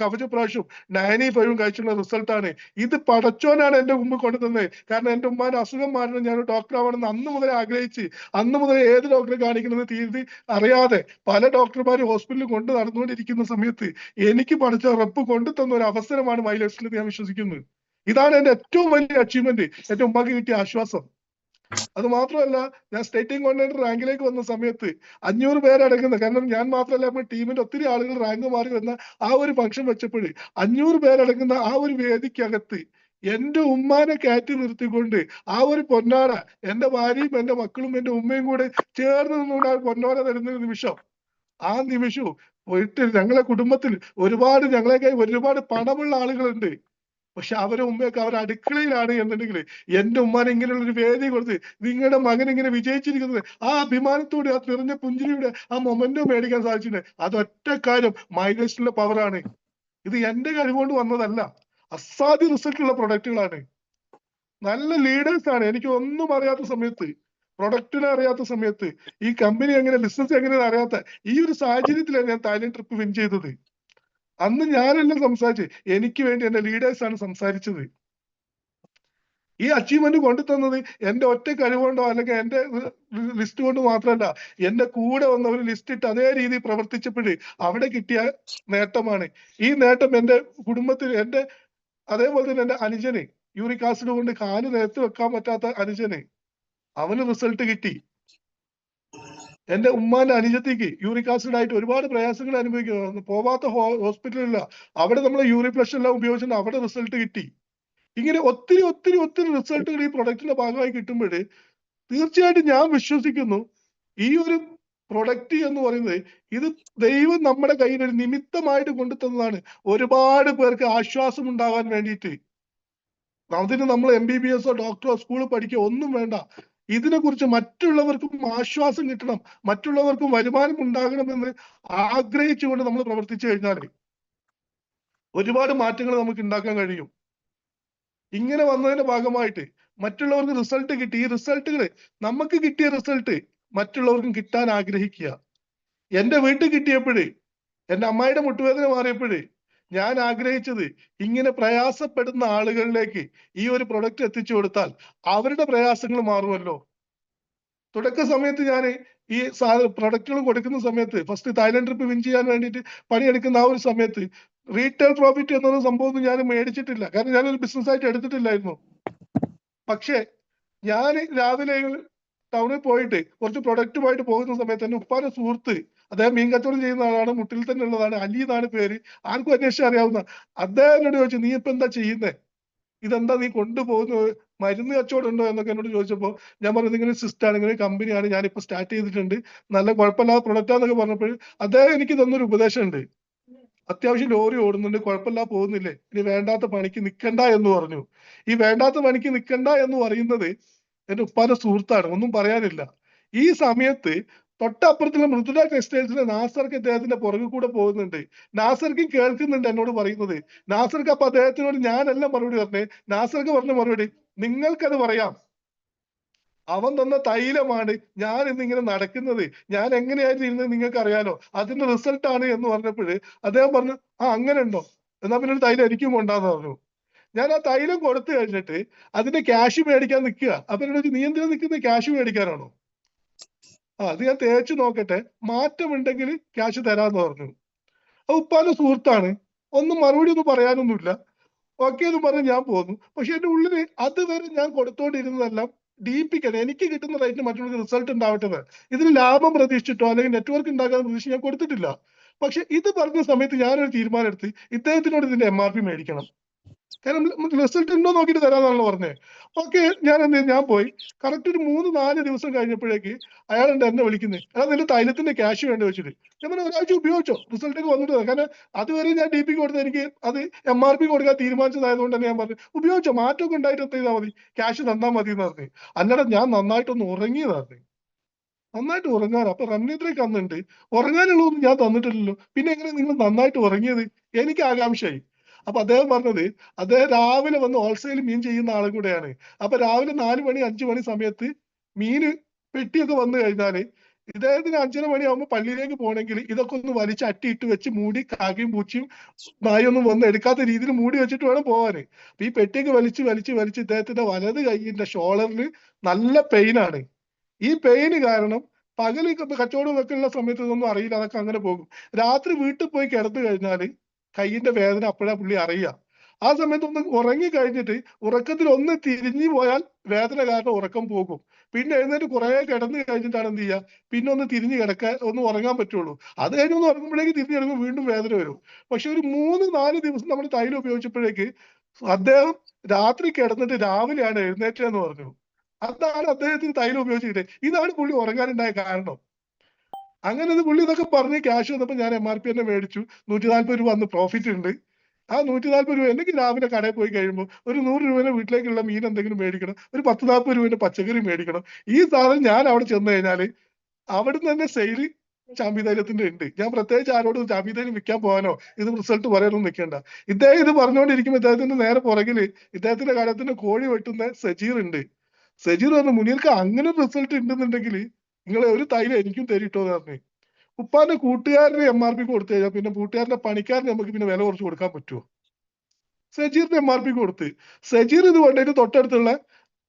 കവചപ്രാവശ്യവും 95 കഴിച്ചുള്ള റിസൾട്ടാണ്. ഇത് പടച്ചോനാണ് എന്റെ ഉമ്മ കൊണ്ടുതന്നത്. കാരണം എന്റെ ഉമ്മാന്റെ അസുഖം മാറണം, ഞാൻ ഡോക്ടർ ആവണമെന്ന് അന്ന് മുതൽ ആഗ്രഹിച്ച് അന്ന് മുതൽ ഏത് ഡോക്ടറെ കാണിക്കണമെന്ന് തീരുതി അറിയാതെ പല ഡോക്ടർമാരും ഹോസ്പിറ്റലിൽ കൊണ്ട് നടന്നുകൊണ്ടിരിക്കുന്ന സമയത്ത് എനിക്ക് പഠിച്ച റബ്ബ് കൊണ്ടു തന്ന ഒരു അവസരമാണ് മൈ ലൈഫിൽ ഞാൻ വിശ്വസിക്കുന്നത്. ഇതാണ് എന്റെ ഏറ്റവും വലിയ അച്ചീവ്മെന്റ്, എന്റെ ഉമ്മാക്ക് കിട്ടിയ ആശ്വാസം. അത് മാത്രമല്ല, ഞാൻ സ്റ്റേറ്റിംഗ് കോർഡിനേറ്റർ റാങ്കിലേക്ക് വന്ന സമയത്ത് 500 പേരടങ്ങുന്ന, കാരണം ഞാൻ മാത്രമല്ല നമ്മുടെ ടീമിന്റെ ഒത്തിരി ആളുകൾ റാങ്ക് മാറി വന്ന ആ ഒരു ഫംഗ്ഷൻ വെച്ചപ്പോൾ 500 പേരടങ്ങുന്ന ആ ഒരു വേദിക്കകത്ത് എന്റെ ഉമ്മാനെ കയറ്റി നിർത്തിക്കൊണ്ട് ആ ഒരു പൊന്നാട എന്റെ ഭാര്യയും എന്റെ മക്കളും എന്റെ ഉമ്മയും കൂടെ ചേർന്ന് നിന്നുകൊണ്ട് ആ പൊന്നാട തരുന്ന നിമിഷം, ആ നിമിഷവും പോയിട്ട് ഞങ്ങളെ കുടുംബത്തിൽ ഒരുപാട് പണമുള്ള ആളുകളുണ്ട്. പക്ഷെ അവരെ ഉമ്മയൊക്കെ അവർ അടുക്കളയിലാണ് എന്നുണ്ടെങ്കിൽ എന്റെ ഉമ്മാനെ ഇങ്ങനെയുള്ള ഒരു വേദി കൊടുത്ത് നിങ്ങളുടെ മകൻ ഇങ്ങനെ വിജയിച്ചിരിക്കുന്നത് ആ അഭിമാനത്തോടെ, ആ നിറഞ്ഞ പുഞ്ചിരിയുടെ ആ മൊമെന്റോ മേടിക്കാൻ സാധിച്ചിട്ടുണ്ട്. അതൊറ്റ കാര്യം മൈഗ്രേഷനിലെ പവറാണ്. ഇത് എന്റെ കഴിവുകൊണ്ട് വന്നതല്ല, അസാധ്യ റിസൾട്ടുള്ള പ്രൊഡക്റ്റുകളാണ്. നല്ല ലീഡേഴ്സ് ആണ്. എനിക്ക് ഒന്നും അറിയാത്ത സമയത്ത്, പ്രൊഡക്റ്റിനെ അറിയാത്ത സമയത്ത്, ഈ കമ്പനി എങ്ങനെ ബിസിനസ് എങ്ങനെയാണ് അറിയാത്ത ഈ ഒരു സാഹചര്യത്തിലാണ് ഞാൻ തായ്ലൻഡ് ട്രിപ്പ് വിൻ ചെയ്തത്. അന്ന് ഞാനല്ല സംസാരിച്ച്, എനിക്ക് വേണ്ടി എന്റെ ലീഡേഴ്സ് ആണ് സംസാരിച്ചത്. ഈ അച്ചീവ്മെന്റ് കൊണ്ടു തന്നത് എന്റെ ഒറ്റ കഴിവുകൊണ്ടോ അല്ലെങ്കിൽ എന്റെ ലിസ്റ്റ് കൊണ്ട് മാത്രമല്ല, എന്റെ കൂടെ വന്നവർ ലിസ്റ്റ് ഇട്ട് അതേ രീതിയിൽ പ്രവർത്തിച്ചപ്പോഴേ അവിടെ കിട്ടിയ നേട്ടമാണ്. ഈ നേട്ടം എന്റെ കുടുംബത്തിൽ അതേപോലെ തന്നെ എന്റെ അനുജന് യൂറിക് ആസിഡ് കൊണ്ട് കാല് നിലത്ത് വെക്കാൻ പറ്റാത്ത അനുജന്, അവന് റിസൾട്ട് കിട്ടി. എന്റെ ഉമ്മാന്റെ അനുജത്തിക്ക് യൂറിക് ആസിഡ് ആയിട്ട് ഒരുപാട് പ്രയാസങ്ങൾ അനുഭവിക്കുന്നു, പോവാത്ത ഹോസ്പിറ്റലില്ല, അവിടെ നമ്മൾ യൂറിക് ഫ്ലഷ് എല്ലാം ഉപയോഗിച്ചിട്ട് അവിടെ റിസൾട്ട് കിട്ടി. ഇങ്ങനെ ഒത്തിരി റിസൾട്ടുകൾ ഈ പ്രൊഡക്റ്റിന്റെ ഭാഗമായി കിട്ടുമ്പോൾ തീർച്ചയായിട്ടും ഞാൻ വിശ്വസിക്കുന്നു ഈ ഒരു പ്രൊഡക്റ്റ് എന്ന് പറയുന്നത് ഇത് ദൈവം നമ്മുടെ കയ്യിൽ ഒരു നിമിത്തമായിട്ട് കൊണ്ടുതന്നതാണ്, ഒരുപാട് പേർക്ക് ആശ്വാസം ഉണ്ടാവാൻ വേണ്ടിയിട്ട്. അതിന് നമ്മൾ MBBS ഡോക്ടറോ സ്കൂളിൽ പഠിക്കുക ഒന്നും വേണ്ട. ഇതിനെക്കുറിച്ച് മറ്റുള്ളവർക്കും ആശ്വാസം കിട്ടണം, മറ്റുള്ളവർക്കും വരുമാനം ഉണ്ടാകണമെന്ന് ആഗ്രഹിച്ചുകൊണ്ട് നമ്മൾ പ്രവർത്തിച്ചു കഴിഞ്ഞാൽ ഒരുപാട് മാറ്റങ്ങൾ നമുക്ക് ഉണ്ടാക്കാൻ കഴിയും. ഇങ്ങനെ വന്നതിന്റെ ഭാഗമായിട്ട് മറ്റുള്ളവർക്ക് റിസൾട്ട് കിട്ടി. ഈ റിസൾട്ടുകൾ, നമുക്ക് കിട്ടിയ റിസൾട്ട് മറ്റുള്ളവർക്കും കിട്ടാൻ ആഗ്രഹിക്കുക. എന്റെ വീട്ടിൽ കിട്ടിയപ്പോഴേ, എന്റെ അമ്മായിയുടെ മുട്ടുവേദന മാറിയപ്പോഴേ ഞാൻ ആഗ്രഹിച്ചത് ഇങ്ങനെ പ്രയാസപ്പെടുന്ന ആളുകളിലേക്ക് ഈ ഒരു പ്രൊഡക്റ്റ് എത്തിച്ചു കൊടുത്താൽ അവരുടെ പ്രയാസങ്ങൾ മാറുമല്ലോ. തുടക്ക സമയത്ത് ഞാൻ ഈ പ്രൊഡക്റ്റുകൾ കൊടുക്കുന്ന സമയത്ത്, ഫസ്റ്റ് തായ്ലൻഡ് ട്രിപ്പ് വിൻ ചെയ്യാൻ വേണ്ടിയിട്ട് പണിയെടുക്കുന്ന ആ ഒരു സമയത്ത് റീറ്റെയിൽ പ്രോഫിറ്റ് എന്നൊരു സംഭവം ഞാൻ മേടിച്ചിട്ടില്ല, കാരണം ഞാനൊരു ബിസിനസ് ആയിട്ട് എടുത്തിട്ടില്ലായിരുന്നു. പക്ഷെ ഞാൻ രാവിലെ ടൗണിൽ പോയിട്ട് കുറച്ച് പ്രൊഡക്റ്റുമായിട്ട് പോകുന്ന സമയത്ത് എന്റെ ഉപ്പാന്റെ സുഹൃത്ത്, അദ്ദേഹം മീൻ കച്ചവടം ചെയ്യുന്ന ആളാണ്, മുട്ടിൽ തന്നെ ഉള്ളതാണ്, അലി എന്നാണ് പേര്, ആർക്കും അന്വേഷിച്ച് അറിയാവുന്ന, അദ്ദേഹത്തിനോട് ചോദിച്ചു, നീ ഇപ്പൊ എന്താ ചെയ്യുന്നേ, ഇതെന്താ നീ കൊണ്ടുപോകുന്നത്, മരുന്ന് കച്ചവടം ഉണ്ടോ എന്നൊക്കെ എന്നോട് ചോദിച്ചപ്പോ ഞാൻ പറഞ്ഞു, ഇങ്ങനെ സിസ്റ്റാണ്, ഇങ്ങനെ കമ്പനിയാണ്, ഞാനിപ്പോ സ്റ്റാർട്ട് ചെയ്തിട്ടുണ്ട്, നല്ല കുഴപ്പമില്ലാത്ത പ്രൊഡക്റ്റാന്നൊക്കെ പറഞ്ഞപ്പോൾ അദ്ദേഹം എനിക്ക് തന്നൊരു ഉപദേശം ഉണ്ട്. അത്യാവശ്യം ലോറി ഓടുന്നുണ്ട്, കുഴപ്പമില്ല പോകുന്നില്ലേ, ഇനി വേണ്ടാത്ത പണിക്ക് നിൽക്കണ്ട എന്ന് പറഞ്ഞു. ഈ വേണ്ടാത്ത പണിക്ക് നിൽക്കണ്ട എന്ന് പറയുന്നത് എന്റെ ഉപ്പാന്റെ സുഹൃത്താണ്, ഒന്നും പറയാനില്ല. ഈ സമയത്ത് തൊട്ടപ്പുറത്തുള്ള മൃദുല ടെക്സ്റ്റൈൽസിലെ നാസർക്ക് അദ്ദേഹത്തിന്റെ പുറകിൽ കൂടെ പോകുന്നുണ്ട്. നാസർക്കും കേൾക്കുന്നുണ്ട് എന്നോട് പറയുന്നത്. നാസർക്ക് അപ്പൊ അദ്ദേഹത്തിനോട് ഞാനല്ല മറുപടി പറഞ്ഞേ, നാസർക്ക് പറഞ്ഞ മറുപടി, നിങ്ങൾക്കത് പറയാം, അവൻ തന്ന തൈലമാണ് ഞാൻ ഇന്നിങ്ങനെ നടക്കുന്നത്, ഞാൻ എങ്ങനെയായിരുന്നു ഇരുന്നത് നിങ്ങൾക്ക് അറിയാലോ, അതിന്റെ റിസൾട്ട് ആണ് എന്ന് പറഞ്ഞപ്പോഴ് അദ്ദേഹം പറഞ്ഞു, ആ അങ്ങനെ ഉണ്ടോ, എന്നാ പിന്നെ ഒരു തൈലം എനിക്കും കൊണ്ടാന്ന് പറഞ്ഞു. ഞാൻ ആ തൈലം കൊടുത്തു കഴിഞ്ഞിട്ട് അതിന്റെ ക്യാഷ് മേടിക്കാൻ നിൽക്കുക. അപ്പൊ എന്നോട്, നീ എന്തിനാ നിൽക്കുന്നത്, ക്യാഷ് മേടിക്കാനാണോ? അത് ഞാൻ തേച്ച് നോക്കട്ടെ, മാറ്റമുണ്ടെങ്കിൽ ക്യാഷ് തരാന്ന് പറഞ്ഞു. അത് ഉപ്പാന്റെ സുഹൃത്താണ്, ഒന്നും മറുപടി ഒന്നും പറയാനൊന്നുമില്ല. ഓക്കെ എന്ന് പറഞ്ഞ് ഞാൻ പോന്നു. പക്ഷെ എന്റെ ഉള്ളില് അതുവരെ ഞാൻ കൊടുത്തോണ്ടിരുന്നതെല്ലാം ഡീപ്പിക്കണം, എനിക്ക് കിട്ടുന്ന റേറ്റിന് മറ്റുള്ള റിസൾട്ട് ഉണ്ടാവട്ടെ, ഇതിന് ലാഭം പ്രതീക്ഷിച്ചിട്ടോ അല്ലെങ്കിൽ നെറ്റ്വർക്ക് ഉണ്ടാക്കാൻ പ്രതീക്ഷിച്ച് ഞാൻ കൊടുത്തിട്ടില്ല. പക്ഷെ ഇത് പറഞ്ഞ സമയത്ത് ഞാനൊരു തീരുമാനം എടുത്ത് ഇദ്ദേഹത്തിനോട് ഇതിന്റെ MRP മേടിക്കണം. കാരണം റിസൾട്ട് ഉണ്ടോ നോക്കിയിട്ട് തരാന്നാണല്ലോ പറഞ്ഞത്. ഓക്കെ, ഞാൻ എന്ത് ചെയ്തു, ഞാൻ പോയി. കറക്റ്റ് ഒരു 3-4 ദിവസം കഴിഞ്ഞപ്പോഴേക്ക് അയാളുണ്ട് എന്നെ വിളിക്കുന്നത്, അയാൾ നിന്റെ തൈലത്തിന്റെ ക്യാഷ് വേണ്ടി വെച്ചിട്ട്. ഞാൻ പറഞ്ഞു ഒരാഴ്ച ഉപയോഗിച്ചോ, റിസൾട്ട് ഒക്കെ വന്നിട്ട്. കാരണം അതുവരെ ഞാൻ DP കൊടുത്ത് എനിക്ക് അത് MRP കൊടുക്കാൻ തീരുമാനിച്ചതായതുകൊണ്ട് തന്നെ ഞാൻ പറഞ്ഞു ഉപയോഗിച്ചോ, മാറ്റമൊക്കെ ഉണ്ടായിട്ട് എന്ത് ചെയ്താൽ മതി, ക്യാഷ് തന്നാൽ മതി എന്ന് പറഞ്ഞു. അന്നേരം ഞാൻ നന്നായിട്ടൊന്ന് ഉറങ്ങിയതാണ്. നന്നായിട്ട് ഉറങ്ങാൻ അപ്പൊ റംനീത്രയ്ക്ക് അന്നുണ്ട്, ഉറങ്ങാനുള്ളതൊന്നും ഞാൻ തന്നിട്ടില്ലല്ലോ, പിന്നെ എങ്ങനെ നിങ്ങൾ നന്നായിട്ട് ഉറങ്ങിയത്? എനിക്ക് ആകാംക്ഷയായി. അപ്പൊ അദ്ദേഹം പറഞ്ഞത്, അദ്ദേഹം രാവിലെ വന്ന് ഹോൾസെയിൽ മീൻ ചെയ്യുന്ന ആളും കൂടെയാണ്. അപ്പൊ രാവിലെ 4 മണി 5 മണി സമയത്ത് മീന് പെട്ടിയൊക്കെ വന്നു കഴിഞ്ഞാല് ഇദ്ദേഹത്തിന് 5:30 മണിയാകുമ്പോൾ പള്ളിയിലേക്ക് പോകണമെങ്കിൽ ഇതൊക്കെ ഒന്ന് വലിച്ച് അട്ടിയിട്ട് വെച്ച് മൂടി, കാക്കയും പൂച്ചയും നായൊന്നും വന്ന് എടുക്കാത്ത രീതിയിൽ മൂടി വെച്ചിട്ട് വേണം പോവാന്. അപ്പൊ ഈ പെട്ടിയൊക്കെ വലിച്ച് വലിച്ച് വലിച്ച് ഇദ്ദേഹത്തിന്റെ വലത് കൈയിന്റെ ഷോളറിൽ നല്ല പെയിനാണ്. ഈ പെയിന് കാരണം പകല് കച്ചവടം ഒക്കെ ഉള്ള സമയത്ത് ഇതൊന്നും അറിയില്ല, അതൊക്കെ അങ്ങനെ പോകും. രാത്രി വീട്ടിൽ പോയി കിടന്നു കഴിഞ്ഞാല് കൈയിന്റെ വേദന അപ്പോഴാ പുള്ളി അറിയുക. ആ സമയത്ത് ഒന്ന് ഉറങ്ങി കഴിഞ്ഞിട്ട് ഉറക്കത്തിൽ ഒന്ന് തിരിഞ്ഞു പോയാൽ വേദന കാരണം ഉറക്കം പോകും. പിന്നെ എഴുന്നേറ്റ് കുറെ കിടന്നു കഴിഞ്ഞിട്ടാണ് എന്ത് ചെയ്യുക, പിന്നെ ഒന്ന് തിരിഞ്ഞു കിടക്കാൻ ഒന്ന് ഉറങ്ങാൻ പറ്റുള്ളൂ. അത് കഴിഞ്ഞ് ഒന്ന് ഉറങ്ങുമ്പോഴേക്ക് തിരിഞ്ഞു കിടക്കുമ്പോൾ വീണ്ടും വേദന വരും. പക്ഷെ ഒരു 3-4 ദിവസം നമ്മൾ തൈലം ഉപയോഗിച്ചപ്പോഴേക്ക് അദ്ദേഹം രാത്രി കിടന്നിട്ട് രാവിലെയാണ് എഴുന്നേറ്റതെന്ന് പറഞ്ഞു. അതാണ് അദ്ദേഹത്തിന് തൈലം ഉപയോഗിച്ചിട്ട്, ഇതാണ് പുള്ളി ഉറങ്ങാനുണ്ടായ കാരണം. അങ്ങനെ ഇത് പുള്ളി ഇതൊക്കെ പറഞ്ഞ് ക്യാഷ് വന്നപ്പോൾ ഞാൻ MRP തന്നെ മേടിച്ചു. 140 രൂപ അന്ന് പ്രോഫിറ്റ് ഉണ്ട്. ആ 140 രൂപ എനിക്ക് രാവിലെ കടയിൽ പോയി കഴിയുമ്പോൾ ഒരു 100 രൂപയുടെ വീട്ടിലേക്കുള്ള മീൻ എന്തെങ്കിലും മേടിക്കണം, ഒരു 10-40 രൂപയുടെ പച്ചക്കറി മേടിക്കണം. ഈ സാധനം ഞാൻ അവിടെ ചെന്ന് കഴിഞ്ഞാല് അവിടുന്ന് തന്നെ സെയില് ചാമ്പി തൈലത്തിന്റെ ഉണ്ട്. ഞാൻ പ്രത്യേകിച്ച് ആരോടും ചാമ്പി തൈലം വിൽക്കാൻ പോകാനോ ഇത് റിസൾട്ട് പറയാനൊന്നും നിൽക്കേണ്ട. ഇദ്ദേഹം ഇത് പറഞ്ഞുകൊണ്ടിരിക്കുമ്പോൾ ഇദ്ദേഹത്തിന്റെ നേരെ പുറകില് ഇദ്ദേഹത്തിന്റെ കടത്തിന്റെ കോഴി വെട്ടുന്ന സജീർ ഉണ്ട്. സജീർ പറഞ്ഞു മുനീർക്ക് അങ്ങനെ റിസൾട്ട് ഉണ്ടെന്നുണ്ടെങ്കിൽ നിങ്ങൾ ഒരു തൈലം എനിക്കും തരിട്ടോ എന്ന് പറഞ്ഞു. ഉപ്പാന്റെ കൂട്ടുകാരന് MRP കൊടുത്തു കഴിഞ്ഞാൽ പിന്നെ കൂട്ടുകാരന്റെ പണിക്കാരന് നമുക്ക് പിന്നെ വില കുറച്ച് കൊടുക്കാൻ പറ്റുമോ? സജീറിന് MRP കൊടുത്ത് സജീർ ഇത് കൊണ്ടിട്ട് തൊട്ടടുത്തുള്ള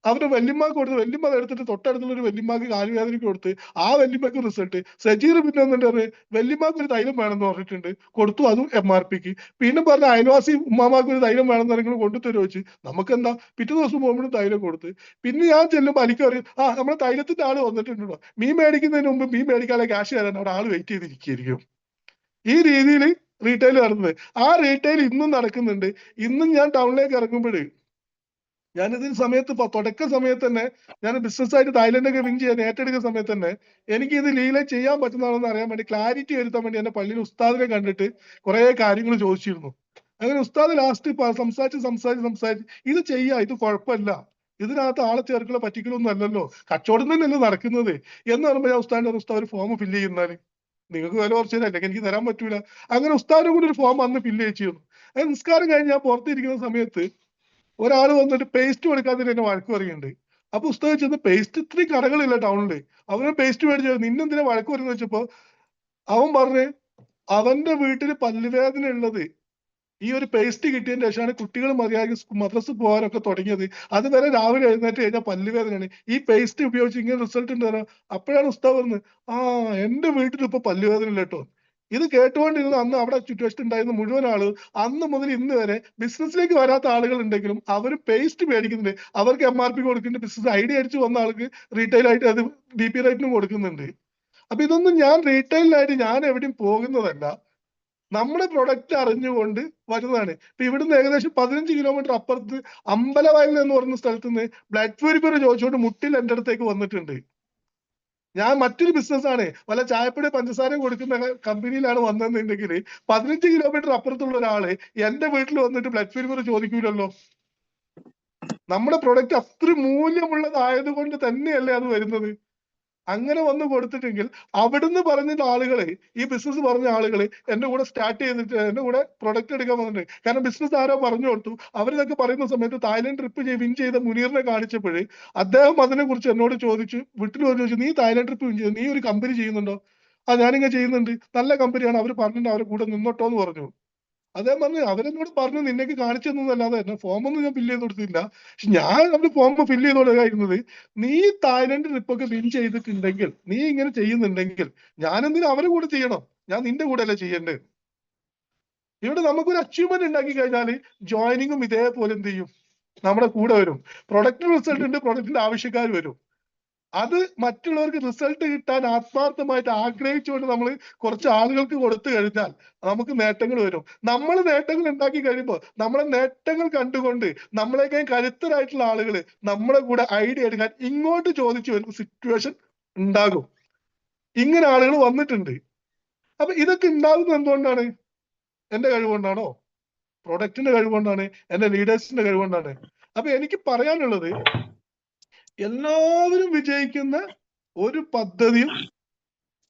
അവരുടെ വല്യമ്മക്ക് കൊടുത്ത്, വല്യമ്മ എടുത്തിട്ട് തൊട്ടടുത്തുള്ള ഒരു വല്യമ്മക്ക് കാലുവേദനയ്ക്ക് കൊടുത്ത്, ആ വല്യമ്മക്ക് റിസൾട്ട്. സജീർ പിന്നെ എന്നിട്ട് വല്യമ്മക്ക് ഒരു തൈലം വേണമെന്ന് പറഞ്ഞിട്ടുണ്ട്, കൊടുത്തു, അതും MRPക്ക്. പിന്നെ പറഞ്ഞ അയൽവാസി ഉമ്മാമാക്ക് ഒരു തൈലം വേണമെന്ന് നിങ്ങൾ കൊണ്ടുതരുമോ വെച്ച്, നമുക്ക് എന്താ പിറ്റേ ദിവസം പോകുമ്പോഴും തൈലം കൊടുത്ത്. പിന്നെ ഞാൻ ചെല്ലുമ്പോൾ എനിക്ക് പറയും നമ്മുടെ തൈലത്തിന്റെ ആള് വന്നിട്ടുണ്ടോ, മീൻ മേടിക്കുന്നതിന് മുമ്പ് മീൻ മേടിക്കാനുള്ള ക്യാഷ് തരാൻ അവിടെ ആള് വെയിറ്റ് ചെയ്തിരിക്കുകയായിരിക്കും. ഈ രീതിയിൽ റീറ്റെയിൽ നടന്നത്. ആ റീറ്റെയിൽ ഇന്നും നടക്കുന്നുണ്ട്. ഇന്നും ഞാൻ ടൗണിലേക്ക് ഇറങ്ങുമ്പോൾ ഞാനിതിന് സമയത്ത് തുടക്ക സമയത്ത് തന്നെ ഞാൻ ബിസിനസ്സായിട്ട് തായ്ലൻഡൊക്കെ വിൻ ചെയ്യാൻ ഏറ്റെടുക്കുന്ന സമയത്ത് തന്നെ എനിക്ക് ഇത് ലീഗലായി ചെയ്യാൻ പറ്റുന്നതാണെന്ന് അറിയാൻ വേണ്ടി, ക്ലാരിറ്റി വരുത്താൻ വേണ്ടി എന്റെ പള്ളിയിൽ ഉസ്താദിനെ കണ്ടിട്ട് കുറെ കാര്യങ്ങൾ ചോദിച്ചിരുന്നു. അങ്ങനെ ഉസ്താദ് ലാസ്റ്റ് സംസാരിച്ച് ഇത് ചെയ്യാ, ഇത് കുഴപ്പമില്ല, ഇതിനകത്ത് ആളെ ചേർക്കുള്ള പറ്റിക്കലൊന്നും അല്ലല്ലോ, കച്ചവടം തന്നെയല്ലേ നടക്കുന്നത് എന്ന് പറയുമ്പോൾ ഞാൻ ഉസ്താദ് ഒരു ഫോം ഫില്ല് ചെയ്യുന്നാല് നിങ്ങൾക്ക് വില കുറച്ചില്ല, അല്ലെങ്കിൽ എനിക്ക് തരാൻ പറ്റൂല. അങ്ങനെ ഉസ്താദിനെ കൂടി ഒരു ഫോം അന്ന് ഫില്ല് ചെയ്യിച്ചിരുന്നു. അങ്ങനെ നിസ്കാരം കഴിഞ്ഞ് ഞാൻ പുറത്തിരിക്കുന്ന സമയത്ത് ഒരാൾ വന്നിട്ട് പേസ്റ്റ് കൊടുക്കാതെ എന്നെ വഴക്ക് പറയുന്നുണ്ട്. അപ്പൊ ഉസ്താദ് ചെന്ന് പേസ്റ്റ് ഇത്രയും കടകളില്ല ടൗണില്, അവന് പേസ്റ്റ് മേടിച്ചു, നിന്നെന്തിനാ വഴക്ക് പറയുന്നത് വെച്ചപ്പോ അവൻ പറഞ്ഞ് അവന്റെ വീട്ടില് പല്ലുവേദന ഉള്ളത് ഈ ഒരു പേസ്റ്റ് കിട്ടിയതിന് ശേഷമാണ് കുട്ടികൾ മര്യാദയ്ക്ക് മദ്രസ പോകാനൊക്കെ തുടങ്ങിയത്. അതുവരെ രാവിലെ എഴുന്നേറ്റ് കഴിഞ്ഞാൽ പല്ലുവേദനയാണ്, ഈ പേസ്റ്റ് ഉപയോഗിച്ച് ഇങ്ങനെ റിസൾട്ട് ഉണ്ട് തരാം. അപ്പോഴാണ് ഉസ്താദ് പറഞ്ഞത് എന്റെ വീട്ടിൽ ഇപ്പൊ പല്ലുവേദന ഇല്ല കേട്ടോ. ഇത് കേട്ടുകൊണ്ടിരുന്ന അന്ന് അവിടെ ചുറ്റുവശത്ത് ഉണ്ടായിരുന്ന മുഴുവൻ ആള് അന്ന് മുതൽ ഇന്ന് വരെ ബിസിനസ്സിലേക്ക് വരാത്ത ആളുകൾ ഉണ്ടെങ്കിലും അവർ പേസ്റ്റ് മേടിക്കുന്നുണ്ട്. അവർക്ക് MRP കൊടുക്കുന്നുണ്ട്. ബിസിനസ് ഐഡിയ അടിച്ച് വന്ന ആൾക്ക് റീറ്റെയിൽ ആയിട്ട് അത് DP റേറ്റിനും കൊടുക്കുന്നുണ്ട്. അപ്പൊ ഇതൊന്നും ഞാൻ റീറ്റെയിലായിട്ട് ഞാൻ എവിടെയും പോകുന്നതല്ല, നമ്മുടെ പ്രൊഡക്റ്റ് അറിഞ്ഞുകൊണ്ട് വരുന്നതാണ്. ഇപ്പൊ ഇവിടുന്ന് ഏകദേശം 15 കിലോമീറ്റർ അപ്പുറത്ത് അമ്പലവയൽ എന്ന് പറയുന്ന സ്ഥലത്ത് നിന്ന് ബ്ലഡ് പ്യൂരിഫയർ ചോദിച്ചുകൊണ്ട് മുട്ടിൽ എന്റെ അടുത്തേക്ക് വന്നിട്ടുണ്ട്. ഞാൻ മറ്റൊരു ബിസിനസ്സാണ്, വല്ല ചായപ്പൊടി പഞ്ചസാരയും കൊടുക്കുന്ന കമ്പനിയിലാണ് വന്നതെന്നുണ്ടെങ്കിൽ 15 കിലോമീറ്റർ അപ്പുറത്തുള്ള ഒരാള് എന്റെ വീട്ടിൽ വന്നിട്ട് ബ്ലഡ് പ്യൂരിഫയർ ചോദിക്കൂലല്ലോ. നമ്മുടെ പ്രൊഡക്റ്റ് അത്ര മൂല്യമുള്ളതായത് കൊണ്ട് തന്നെയല്ലേ അത് വരുന്നത്. അങ്ങനെ വന്ന് കൊടുത്തിട്ടെങ്കിൽ അവിടുന്ന് പറഞ്ഞ ആളുകളെ, ഈ ബിസിനസ് പറഞ്ഞ ആളുകളെ എന്റെ കൂടെ സ്റ്റാർട്ട് ചെയ്തിട്ട് എന്റെ കൂടെ പ്രൊഡക്റ്റ് എടുക്കാൻ വന്നിട്ടുണ്ട്. കാരണം ബിസിനസ് ആരോ പറഞ്ഞു കൊടുത്തു. അവരിതൊക്കെ പറയുന്ന സമയത്ത് തായ്ലൻഡ് ട്രിപ്പ് വിൻ ചെയ്ത മുനീറിനെ കാണിച്ചപ്പോഴേ അദ്ദേഹം അതിനെ കുറിച്ച് എന്നോട് ചോദിച്ചു, വീട്ടിൽ ചോദിച്ചു, നീ തായ്ലൻഡ് ട്രിപ്പ് വിൻ ചെയ്തു, നീ ഒരു കമ്പനി ചെയ്യുന്നുണ്ടോ? ഞാനിങ്ങനെ ചെയ്യുന്നുണ്ട്, നല്ല കമ്പനിയാണ്, അവർ പറഞ്ഞിട്ട് അവരെ കൂടെ നിന്നോട്ടോ എന്ന് പറഞ്ഞു. അദ്ദേഹം പറഞ്ഞു അവരെന്നോട് പറഞ്ഞു നിന്നേക്ക് കാണിച്ചു തന്നല്ലാതെ എന്നെ ഫോമൊന്നും ഞാൻ ഫില്ല് ചെയ്ത് കൊടുത്തില്ല. പക്ഷെ ഞാൻ അവര് ഫോം ഫില്ല് ചെയ്തോടുന്നത്, നീ തായ്ലൻഡ് ട്രിപ്പൊക്കെ വിൻ ചെയ്തിട്ടുണ്ടെങ്കിൽ, നീ ഇങ്ങനെ ചെയ്യുന്നുണ്ടെങ്കിൽ ഞാൻ എന്തിനാ അവരെ കൂടെ ചെയ്യണം, ഞാൻ നിന്റെ കൂടെ അല്ലേ ചെയ്യണ്ടേ. ഇവിടെ നമുക്കൊരു അച്ചീവ്മെന്റ് ഉണ്ടാക്കി കഴിഞ്ഞാൽ ജോയിനിങ്ങും ഇതേപോലെ എന്ത് ചെയ്യും, നമ്മുടെ കൂടെ വരും. പ്രൊഡക്റ്റ് റിസൾട്ട് ഉണ്ട്, പ്രൊഡക്റ്റിന്റെ ആവശ്യക്കാർ വരും. അത് മറ്റുള്ളവർക്ക് റിസൾട്ട് കിട്ടാൻ ആത്മാർത്ഥമായിട്ട് ആഗ്രഹിച്ചുകൊണ്ട് നമ്മൾ കുറച്ച് ആളുകൾക്ക് കൊടുത്തു കഴിഞ്ഞാൽ നമുക്ക് നേട്ടങ്ങൾ വരും. നമ്മൾ നേട്ടങ്ങൾ ഉണ്ടാക്കി കഴിയുമ്പോൾ നമ്മളെ നേട്ടങ്ങൾ കണ്ടുകൊണ്ട് നമ്മളെക്കാൾ കരുത്തരായിട്ടുള്ള ആളുകൾ നമ്മളെ കൂടെ ഐഡിയ എടുക്കാൻ ഇങ്ങോട്ട് ചോദിച്ചു വരുന്ന സിറ്റുവേഷൻ ഉണ്ടാകും. ഇങ്ങനെ ആളുകൾ വന്നിട്ടുണ്ട്. അപ്പൊ ഇതൊക്കെ ഉണ്ടാകുന്നത് എന്തുകൊണ്ടാണ്? എന്റെ കഴിവുകൊണ്ടാണോ? പ്രൊഡക്റ്റിന്റെ കഴിവുകൊണ്ടാണ്? എന്റെ ലീഡേഴ്സിന്റെ കഴിവുകൊണ്ടാണ്? അപ്പൊ എനിക്ക് പറയാനുള്ളത്, എല്ലാവരും വിജയിക്കുന്ന ഒരു പദ്ധതിയും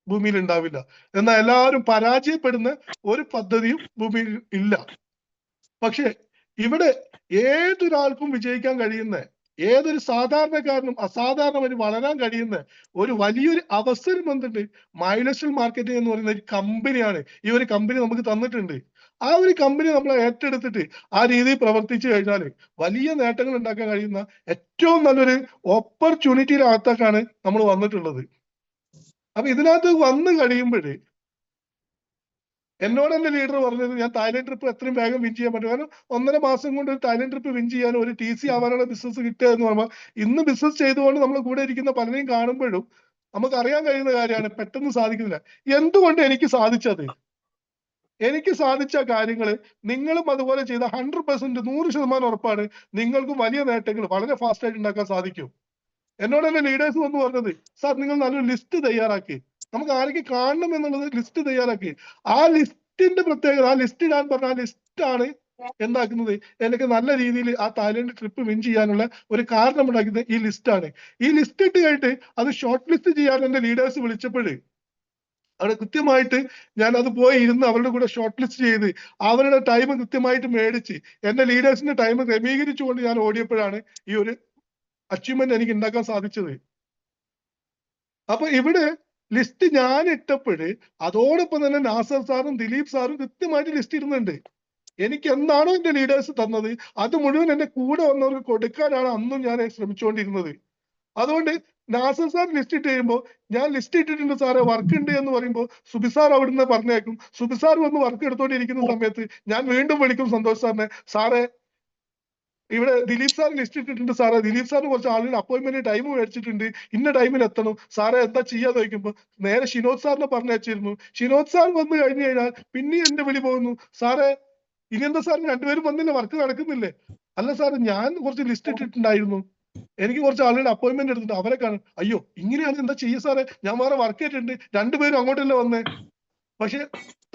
ഭൂമിയിൽ ഉണ്ടാവില്ല. എന്നാൽ എല്ലാവരും പരാജയപ്പെടുന്ന ഒരു പദ്ധതിയും ഭൂമിയിൽ ഇല്ല. പക്ഷെ ഇവിടെ ഏതൊരാൾക്കും വിജയിക്കാൻ കഴിയുന്ന, ഏതൊരു സാധാരണക്കാരനും അസാധാരണമായി വളരാൻ കഴിയുന്ന ഒരു വലിയൊരു അവസരം എന്തുണ്ട്? മൈലസ്റ്റോൺ മാർക്കറ്റിംഗ് എന്ന് പറയുന്ന ഒരു കമ്പനിയാണ്. ഈ ഒരു കമ്പനി നമുക്ക് തന്നിട്ടുണ്ട്. ആ ഒരു കമ്പനി നമ്മൾ ഏറ്റെടുത്തിട്ട് ആ രീതിയിൽ പ്രവർത്തിച്ചു കഴിഞ്ഞാൽ വലിയ നേട്ടങ്ങൾ ഉണ്ടാക്കാൻ കഴിയുന്ന ഏറ്റവും നല്ലൊരു ഓപ്പർച്യൂണിറ്റിയിനകത്തേക്കാണ് നമ്മൾ വന്നിട്ടുള്ളത്. അപ്പൊ ഇതിനകത്ത് വന്നു കഴിയുമ്പോഴേ എന്നോട് എന്റെ ലീഡർ പറഞ്ഞത്, ഞാൻ തായ്ലൻഡ് ട്രിപ്പ് എത്രയും വേഗം വിൻ ചെയ്യാൻ പറ്റും. കാരണം 1.5 മാസം കൊണ്ട് ഒരു തായ്ലൻഡ് ട്രിപ്പ് വിൻ ചെയ്യാൻ, ഒരു TC ആവാനുള്ള ബിസിനസ് കിട്ടുക എന്ന് പറയുമ്പോൾ, ഇന്ന് ബിസിനസ് ചെയ്തുകൊണ്ട് നമ്മൾ കൂടെ ഇരിക്കുന്ന പലരെയും കാണുമ്പോഴും നമുക്ക് അറിയാൻ കഴിയുന്ന കാര്യമാണ് പെട്ടെന്ന് സാധിക്കുന്നില്ല. എന്തുകൊണ്ട് എനിക്ക് സാധിച്ചത്? എനിക്ക് സാധിച്ച കാര്യങ്ങൾ നിങ്ങളും അതുപോലെ ചെയ്ത 100%, 100% ഉറപ്പാണ് നിങ്ങൾക്കും വലിയ നേട്ടങ്ങൾ വളരെ ഫാസ്റ്റ് ആയിട്ട് ഉണ്ടാക്കാൻ സാധിക്കും. എന്നോട് എന്റെ ലീഡേഴ്സ് വന്ന് പറഞ്ഞത്, സാർ നിങ്ങൾ നല്ലൊരു ലിസ്റ്റ് തയ്യാറാക്കി, നമുക്ക് ആരൊക്കെ കാണണം എന്നുള്ളത് ലിസ്റ്റ് തയ്യാറാക്കി. ആ ലിസ്റ്റിന്റെ പ്രത്യേകത, ആ ലിസ്റ്റ് ഞാൻ പറഞ്ഞ ആ ലിസ്റ്റാണ് എന്താക്കുന്നത്, എനിക്ക് നല്ല രീതിയിൽ ആ തായ്ലൻഡ് ട്രിപ്പ് വിൻ ചെയ്യാനുള്ള ഒരു കാരണം ഉണ്ടാക്കുന്നത് ഈ ലിസ്റ്റാണ്. ഈ ലിസ്റ്റ് ഇട്ട് കഴിഞ്ഞിട്ട് അത് ഷോർട്ട് ലിസ്റ്റ് ചെയ്യാൻ എന്റെ ലീഡേഴ്സ് വിളിച്ചപ്പോഴ് അവിടെ കൃത്യമായിട്ട് ഞാൻ അത് പോയി ഇരുന്ന് അവരുടെ കൂടെ ഷോർട്ട് ലിസ്റ്റ് ചെയ്ത് അവരുടെ ടൈം കൃത്യമായിട്ട് മേടിച്ച് എന്റെ ലീഡേഴ്സിന്റെ ടൈം ക്രമീകരിച്ചുകൊണ്ട് ഞാൻ ഓടിയപ്പോഴാണ് ഈ ഒരു അച്ചീവ്മെന്റ് എനിക്ക് ഉണ്ടാക്കാൻ സാധിച്ചത്. അപ്പൊ ഇവിടെ ലിസ്റ്റ് ഞാൻ ഇട്ടപ്പോഴ് അതോടൊപ്പം തന്നെ നാസർ സാറും ദിലീപ് സാറും കൃത്യമായിട്ട് ലിസ്റ്റ് ഇടുന്നുണ്ട്. എനിക്ക് എന്താണോ എന്റെ ലീഡേഴ്സ് തന്നത് അത് മുഴുവൻ എന്റെ കൂടെ വന്നവർക്ക് കൊടുക്കാനാണ് അന്നും ഞാൻ ശ്രമിച്ചുകൊണ്ടിരുന്നത്. അതുകൊണ്ട് നാസർ സാർ ലിസ്റ്റ് ഇട്ട് കഴിയുമ്പോൾ, ഞാൻ ലിസ്റ്റ് ഇട്ടിട്ടുണ്ട് സാറേ, വർക്ക് ഉണ്ട് എന്ന് പറയുമ്പോൾ സുബിസാർ അവിടുന്ന് പറഞ്ഞേക്കും. സുബിസാർ വന്ന് വർക്ക് എടുത്തോണ്ടിരിക്കുന്ന സമയത്ത് ഞാൻ വീണ്ടും വിളിക്കും സന്തോഷ് സാറിനെ, സാറേ ഇവിടെ ദിലീപ് സാർ ലിസ്റ്റ് ഇട്ടിട്ടുണ്ട് സാറേ, ദിലീപ് സാറിന് കുറച്ച് ആളുകൾ അപ്പോയിന്റ്മെന്റ് ടൈം മേടിച്ചിട്ടുണ്ട്, ഇന്ന ടൈമിൽ എത്തണം സാറേ, എന്താ ചെയ്യാന്ന് ചോദിക്കുമ്പോൾ നേരെ ഷിനോദ് സാറിനെ പറഞ്ഞു വെച്ചിരുന്നു. ഷിനോദ് സാർ വന്നു കഴിഞ്ഞു കഴിഞ്ഞാൽ പിന്നെ എന്റെ വിളി പോകുന്നു, സാറേ ഇനി എന്താ സാർ രണ്ടുപേരും വന്നില്ല, വർക്ക് നടക്കുന്നില്ലേ? അല്ല സാർ ഞാൻ കുറച്ച് ലിസ്റ്റ് ഇട്ടിട്ടുണ്ടായിരുന്നു, എനിക്ക് കുറച്ച് ആളുകളുടെ അപ്പോയിന്റ്മെന്റ് എടുത്തിട്ട് അവരെ കാണും. അയ്യോ ഇങ്ങനെയാണ്, എന്താ ചെയ്യ സാറേ, ഞാൻ വേറെ വർക്ക് ചെയ്തിട്ടുണ്ട്, രണ്ടുപേരും അങ്ങോട്ടല്ലേ വന്നേ. പക്ഷെ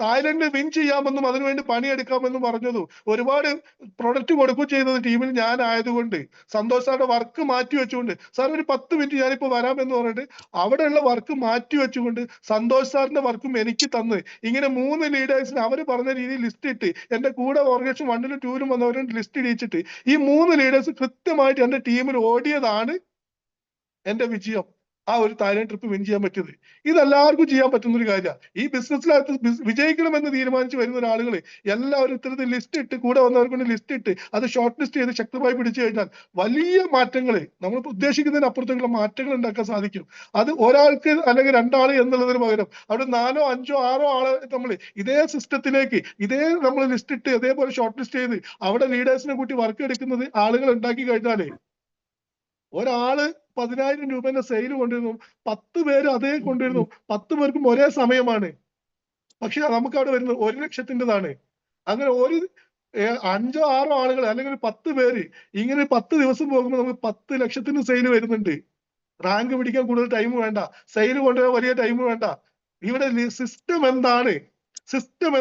തായ്ലൻഡ് വിൻ ചെയ്യാമെന്നും അതിനുവേണ്ടി പണിയെടുക്കാമെന്നും പറഞ്ഞതും ഒരുപാട് പ്രൊഡക്റ്റ് കൊടുക്കുകയും ചെയ്തത് ടീമിൽ ഞാൻ ആയതുകൊണ്ട് സന്തോഷ് സാറിന്റെ വർക്ക് മാറ്റി വെച്ചുകൊണ്ട്, സാർ ഒരു 10 മിനിറ്റ് ഞാനിപ്പോ വരാമെന്ന് പറഞ്ഞിട്ട് അവിടെയുള്ള വർക്ക് മാറ്റി വെച്ചുകൊണ്ട് സന്തോഷ് സാറിന്റെ വർക്കും എനിക്ക് തന്ന് ഇങ്ങനെ 3 ലീഡേഴ്സിന് അവർ പറഞ്ഞ രീതിയിൽ ലിസ്റ്റ് ഇട്ട് എന്റെ കൂടെ ഓർഗനൈസേഷൻ 1 ലും 2 ലും വന്നവരും ലിസ്റ്റ് ഇടിച്ചിട്ട് ഈ 3 ലീഡേഴ്സ് കൃത്യമായിട്ട് എന്റെ ടീമിൽ ഓടിയതാണ് എന്റെ വിജയം. ആ ഒരു തായ്ലൻഡ് ട്രിപ്പ് വിൻ ചെയ്യാൻ പറ്റിയത് ഇതെല്ലാവർക്കും ചെയ്യാൻ പറ്റുന്ന ഒരു കാര്യമാണ്. ഈ ബിസിനസ്സിനകത്ത് വിജയിക്കണമെന്ന് തീരുമാനിച്ച് വരുന്ന ആളുകൾ എല്ലാവരും ഇത്തരത്തിൽ ലിസ്റ്റ് ഇട്ട് കൂടെ വന്നവർക്ക് ലിസ്റ്റ് ഇട്ട് അത് ഷോർട്ട് ലിസ്റ്റ് ചെയ്ത് ശക്തമായി പിടിച്ചു കഴിഞ്ഞാൽ വലിയ മാറ്റങ്ങൾ, നമ്മൾ ഉദ്ദേശിക്കുന്നതിന് അപ്പുറത്തേക്കുള്ള മാറ്റങ്ങൾ ഉണ്ടാക്കാൻ സാധിക്കും. അത് ഒരാൾക്ക് അല്ലെങ്കിൽ 2 ആൾ എന്നുള്ളതിന് പകരം അവിടെ 4 5 6 ആള് നമ്മൾ ഇതേ സിസ്റ്റത്തിലേക്ക് ഇതേ നമ്മൾ ലിസ്റ്റ് ഇട്ട് അതേപോലെ ഷോർട്ട് ലിസ്റ്റ് ചെയ്ത് അവിടെ ലീഡേഴ്സിനെ കൂട്ടി വർക്ക് എടുക്കുന്നത് ആളുകൾ ഉണ്ടാക്കി കഴിഞ്ഞാലേ ഒരാള് 10,000 രൂപന്റെ സെയിൽ കൊണ്ടിരുന്നു, 10 പേര് അതേ കൊണ്ടിരുന്നു, 10 പേർക്കും ഒരേ സമയമാണ്. പക്ഷെ നമുക്ക് അവിടെ വരുന്നത് 1 ലക്ഷത്തിൻ്റെതാണ്. അങ്ങനെ ഒരു 5 6 ആളുകൾ അല്ലെങ്കിൽ 10 പേര് ഇങ്ങനെ 10 ദിവസം പോകുമ്പോൾ നമുക്ക് 10 ലക്ഷത്തിന് സെയിൽ വരുന്നുണ്ട്. റാങ്ക് പിടിക്കാൻ കൂടുതൽ ടൈം വേണ്ട, സെയിൽ കൊണ്ടുവരാൻ വലിയ ടൈം വേണ്ട. ഇവിടെ സിസ്റ്റം എന്താണ്, സിസ്റ്റം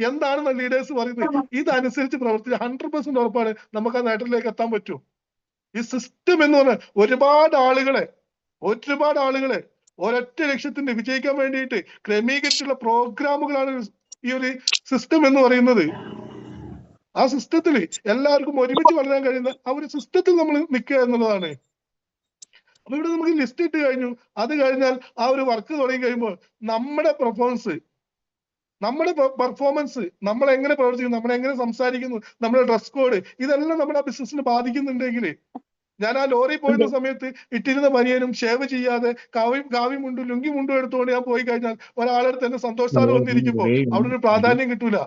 എന്താണെന്ന് ലീഡേഴ്സ് പറയുന്നത് ഇതനുസരിച്ച് പ്രവർത്തിച്ച് 100% ഉറപ്പാണ് നമുക്ക് ആ നേട്ടത്തിലേക്ക് എത്താൻ പറ്റും. ഈ സിസ്റ്റം എന്ന് പറഞ്ഞാൽ ഒരുപാട് ആളുകളെ ഒരൊറ്റ ലക്ഷ്യത്തിന് വിജയിക്കാൻ വേണ്ടിയിട്ട് ക്രമീകരിച്ചുള്ള പ്രോഗ്രാമുകളാണ് ഈ ഒരു സിസ്റ്റം എന്ന് പറയുന്നത്. ആ സിസ്റ്റത്തിൽ എല്ലാവർക്കും ഒരുമിച്ച് വളരാൻ കഴിയുന്ന ആ ഒരു സിസ്റ്റത്തിൽ നമ്മൾ നിൽക്കുക എന്നുള്ളതാണ്. അപ്പൊ ഇവിടെ നമുക്ക് ലിസ്റ്റ് ഇട്ട് കഴിഞ്ഞു, അത് കഴിഞ്ഞാൽ ആ ഒരു വർക്ക് തുടങ്ങി കഴിയുമ്പോൾ നമ്മുടെ പെർഫോമൻസ്, നമ്മൾ എങ്ങനെ പ്രവർത്തിക്കുന്നു, നമ്മൾ എങ്ങനെ സംസാരിക്കുന്നു, നമ്മുടെ ഡ്രസ് കോഡ്, ഇതെല്ലാം നമ്മുടെ ബിസിനസിനെ ബാധിക്കുന്നുണ്ടെങ്കിൽ, ഞാൻ ആ ലോറി പോയിരുന്ന സമയത്ത് ഇട്ടിരുന്ന ബനിയനും ഷേവ് ചെയ്യാതെ കാവി മുണ്ടും ലുങ്കി മുണ്ടും എടുത്തുകൊണ്ട് ഞാൻ പോയി കഴിഞ്ഞാൽ ഒരാളെടുത്ത് എന്നെ സന്തോഷ് സാർ വന്നിരിക്കുമ്പോൾ അവിടെ ഒരു പ്രാധാന്യം കിട്ടൂല.